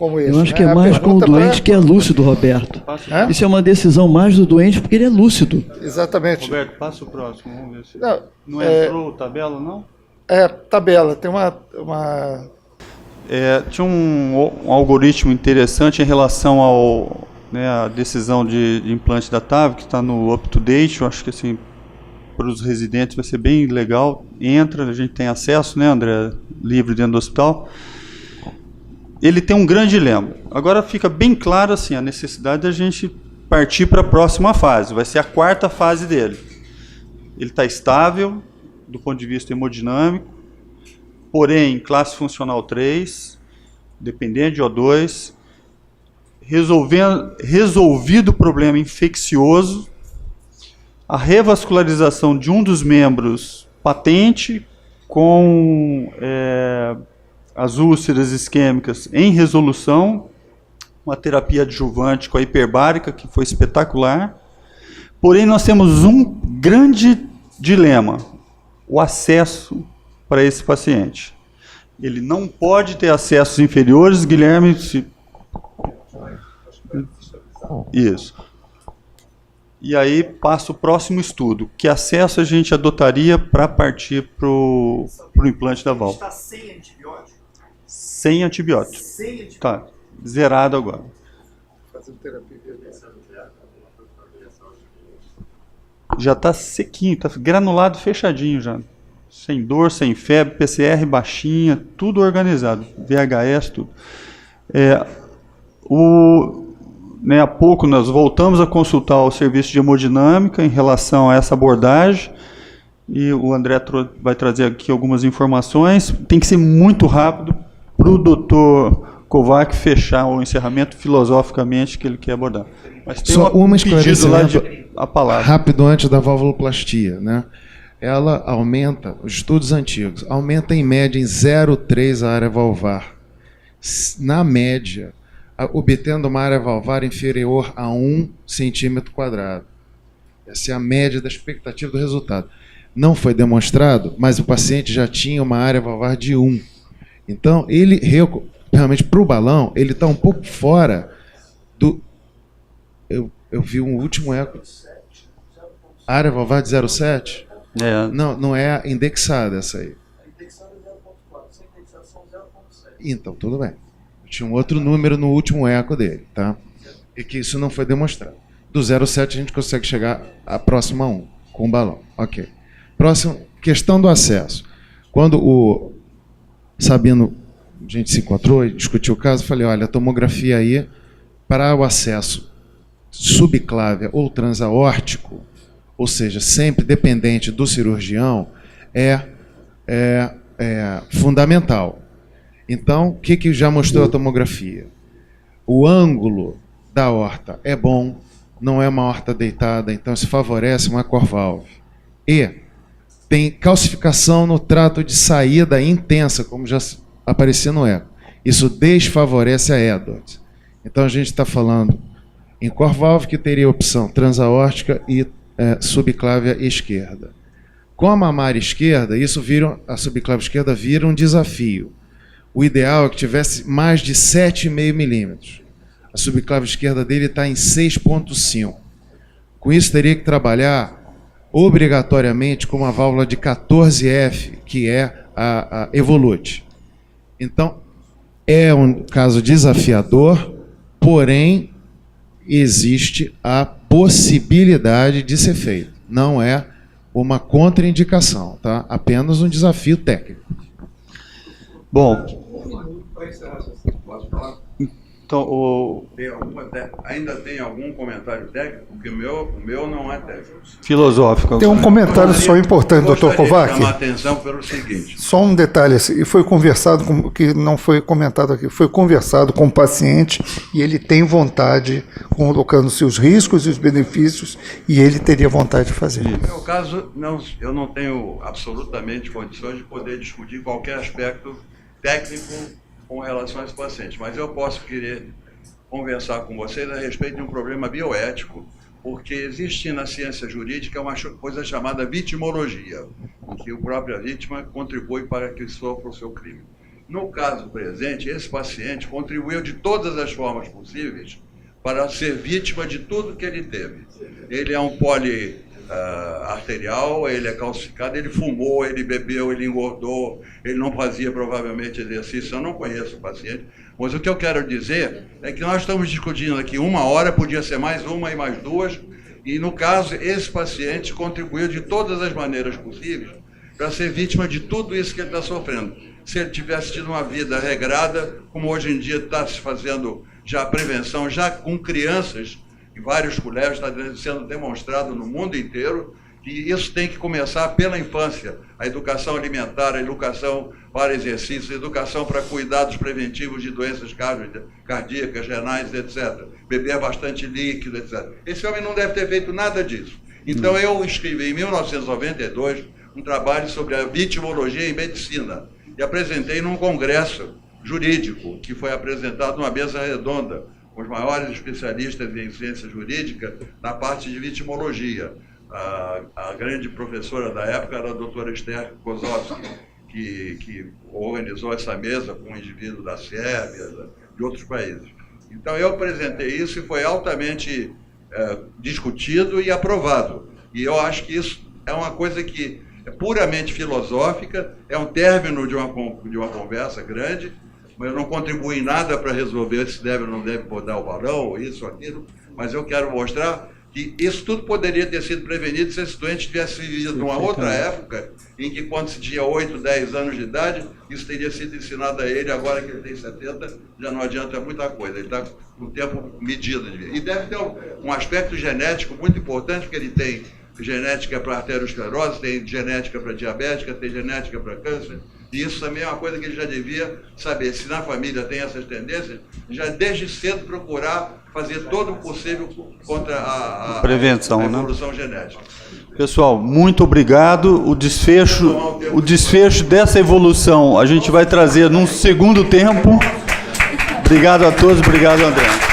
Speaker 3: como esse.
Speaker 18: Eu acho que
Speaker 3: né?
Speaker 18: é
Speaker 3: A
Speaker 18: mais com o
Speaker 3: pergunta
Speaker 18: doente que é lúcido, Roberto.
Speaker 3: É?
Speaker 18: Isso é uma decisão mais do doente porque ele é lúcido.
Speaker 3: Exatamente.
Speaker 2: Roberto, passa o próximo, vamos ver se...
Speaker 3: Não,
Speaker 2: entrou tabela, não?
Speaker 3: Tabela, tem uma...
Speaker 2: Tinha um algoritmo interessante em relação ao, né, a decisão de implante da TAV, que está no up-to-date. Eu acho que assim, para os residentes vai ser bem legal. Entra, a gente tem acesso, né, André, livre dentro do hospital. Ele tem um grande dilema. Agora fica bem claro assim, a necessidade da gente partir para a próxima fase. Vai ser a 4ª fase dele. Ele está estável do ponto de vista hemodinâmico, porém, classe funcional 3, dependente de O2, resolvido o problema infeccioso, a revascularização de um dos membros patente, com as úlceras isquêmicas em resolução, uma terapia adjuvante com a hiperbárica, que foi espetacular. Porém, nós temos um grande dilema: o acesso para esse paciente. Ele não pode ter acessos inferiores, Guilherme. Isso. E aí passa o próximo estudo. Que acesso a gente adotaria para partir para o implante da válvula?
Speaker 14: Está sem antibiótico?
Speaker 2: Sem antibiótico.
Speaker 14: Sem antibiótico.
Speaker 2: Tá, zerado agora.
Speaker 3: Fazendo terapia.
Speaker 2: Já está sequinho, está granulado, fechadinho já. Sem dor, sem febre, PCR baixinha, tudo organizado. VHS, tudo. Há pouco nós voltamos a consultar o serviço de hemodinâmica em relação a essa abordagem. E o André vai trazer aqui algumas informações. Tem que ser muito rápido para o doutor Kovac fechar o encerramento filosoficamente que ele quer abordar. Mas tem
Speaker 13: só uma
Speaker 2: pedido lá de a palavra.
Speaker 13: Rápido antes da valvuloplastia, né? Ela aumenta, os estudos antigos, aumenta em média em 0,3 a área valvar. Na média, obtendo uma área valvar inferior a 1 centímetro quadrado. Essa é a média da expectativa do resultado. Não foi demonstrado, mas o paciente já tinha uma área valvar de 1. Então, ele realmente, para o balão, ele está um pouco fora do... Eu vi um último eco. Área valvar de 0,7? Não é indexada essa aí. Então, tudo bem. Tinha um outro número no último eco dele, tá? E que isso não foi demonstrado. Do 0,7 a gente consegue chegar à próxima 1, com o balão. Ok. Próximo, questão do acesso. Quando o Sabino, a gente se encontrou e discutiu o caso, eu falei, olha, a tomografia aí, para o acesso subclávia ou transaórtico, ou seja, sempre dependente do cirurgião, é fundamental. Então, o que já mostrou a tomografia? O ângulo da aorta é bom, não é uma aorta deitada, então isso favorece uma core-valve. E tem calcificação no trato de saída intensa, como já aparecia no eco. Isso desfavorece a Edwards. Então a gente está falando em core-valve, que teria opção transaórtica e subclávia esquerda. Com a mamária esquerda, a subclávia esquerda vira um desafio. O ideal é que tivesse mais de 7,5 milímetros. A subclávia esquerda dele está em 6,5. Com isso, teria que trabalhar obrigatoriamente com uma válvula de 14F, que é a Evolute. Então, é um caso desafiador, porém, existe a possibilidade de ser feito. Não é uma contraindicação, tá? Apenas um desafio técnico.
Speaker 2: Bom, então
Speaker 19: ainda tem algum comentário técnico? Porque o meu não é técnico.
Speaker 2: Filosófico.
Speaker 3: Tem um comentário só importante, doutor Kovac.
Speaker 19: Chamar a atenção pelo seguinte.
Speaker 3: Só um detalhe, e foi conversado, que não foi comentado aqui, foi conversado com o paciente e ele tem vontade, colocando-se os riscos e os benefícios, e ele teria vontade de fazer.
Speaker 19: No meu caso, eu não tenho absolutamente condições de poder discutir qualquer aspecto técnico com relação a esse paciente, mas eu posso querer conversar com vocês a respeito de um problema bioético, porque existe na ciência jurídica uma coisa chamada vitimologia, em que a própria vítima contribui para que sofra o seu crime. No caso presente, esse paciente contribuiu de todas as formas possíveis para ser vítima de tudo que ele teve. Ele é um poliarterial, ele é calcificado, ele fumou, ele bebeu, ele engordou, ele não fazia provavelmente exercício. Eu não conheço o paciente, mas o que eu quero dizer é que nós estamos discutindo aqui 1 hora, podia ser mais uma e mais 2, e no caso, esse paciente contribuiu de todas as maneiras possíveis para ser vítima de tudo isso que ele está sofrendo. Se ele tivesse tido uma vida regrada, como hoje em dia está se fazendo já a prevenção, já com crianças, em vários colégios, está sendo demonstrado no mundo inteiro, que isso tem que começar pela infância. A educação alimentar, a educação para exercício, a educação para cuidados preventivos de doenças cardíacas, renais, etc. Beber bastante líquido, etc. Esse homem não deve ter feito nada disso. Então eu escrevi em 1992 um trabalho sobre a vitimologia em medicina e apresentei num congresso jurídico, que foi apresentado numa mesa redonda, com os maiores especialistas em ciência jurídica na parte de vitimologia. A grande professora da época era a doutora Esther Kozowski, que organizou essa mesa com um indivíduo da Sérvia, de outros países. Então eu apresentei isso e foi altamente discutido e aprovado. E eu acho que isso é uma coisa que é puramente filosófica, é um término de uma conversa grande, mas eu não contribuo em nada para resolver se deve ou não deve podar o balão, isso ou aquilo, mas eu quero mostrar que isso tudo poderia ter sido prevenido se esse doente tivesse vivido numa outra época, em que quando se tinha 8, 10 anos de idade, isso teria sido ensinado a ele, agora que ele tem 70, já não adianta muita coisa, ele está com o tempo medido de vida. E deve ter um aspecto genético muito importante, porque ele tem genética para arteriosclerose, tem genética para diabética, tem genética para câncer, e isso também é uma coisa que ele já devia saber. Se na família tem essas tendências, já desde cedo procurar fazer todo o possível contra a
Speaker 2: prevenção,
Speaker 19: a evolução genética.
Speaker 2: Pessoal, muito obrigado. O desfecho dessa evolução a gente vai trazer num segundo tempo. Obrigado a todos, obrigado, André.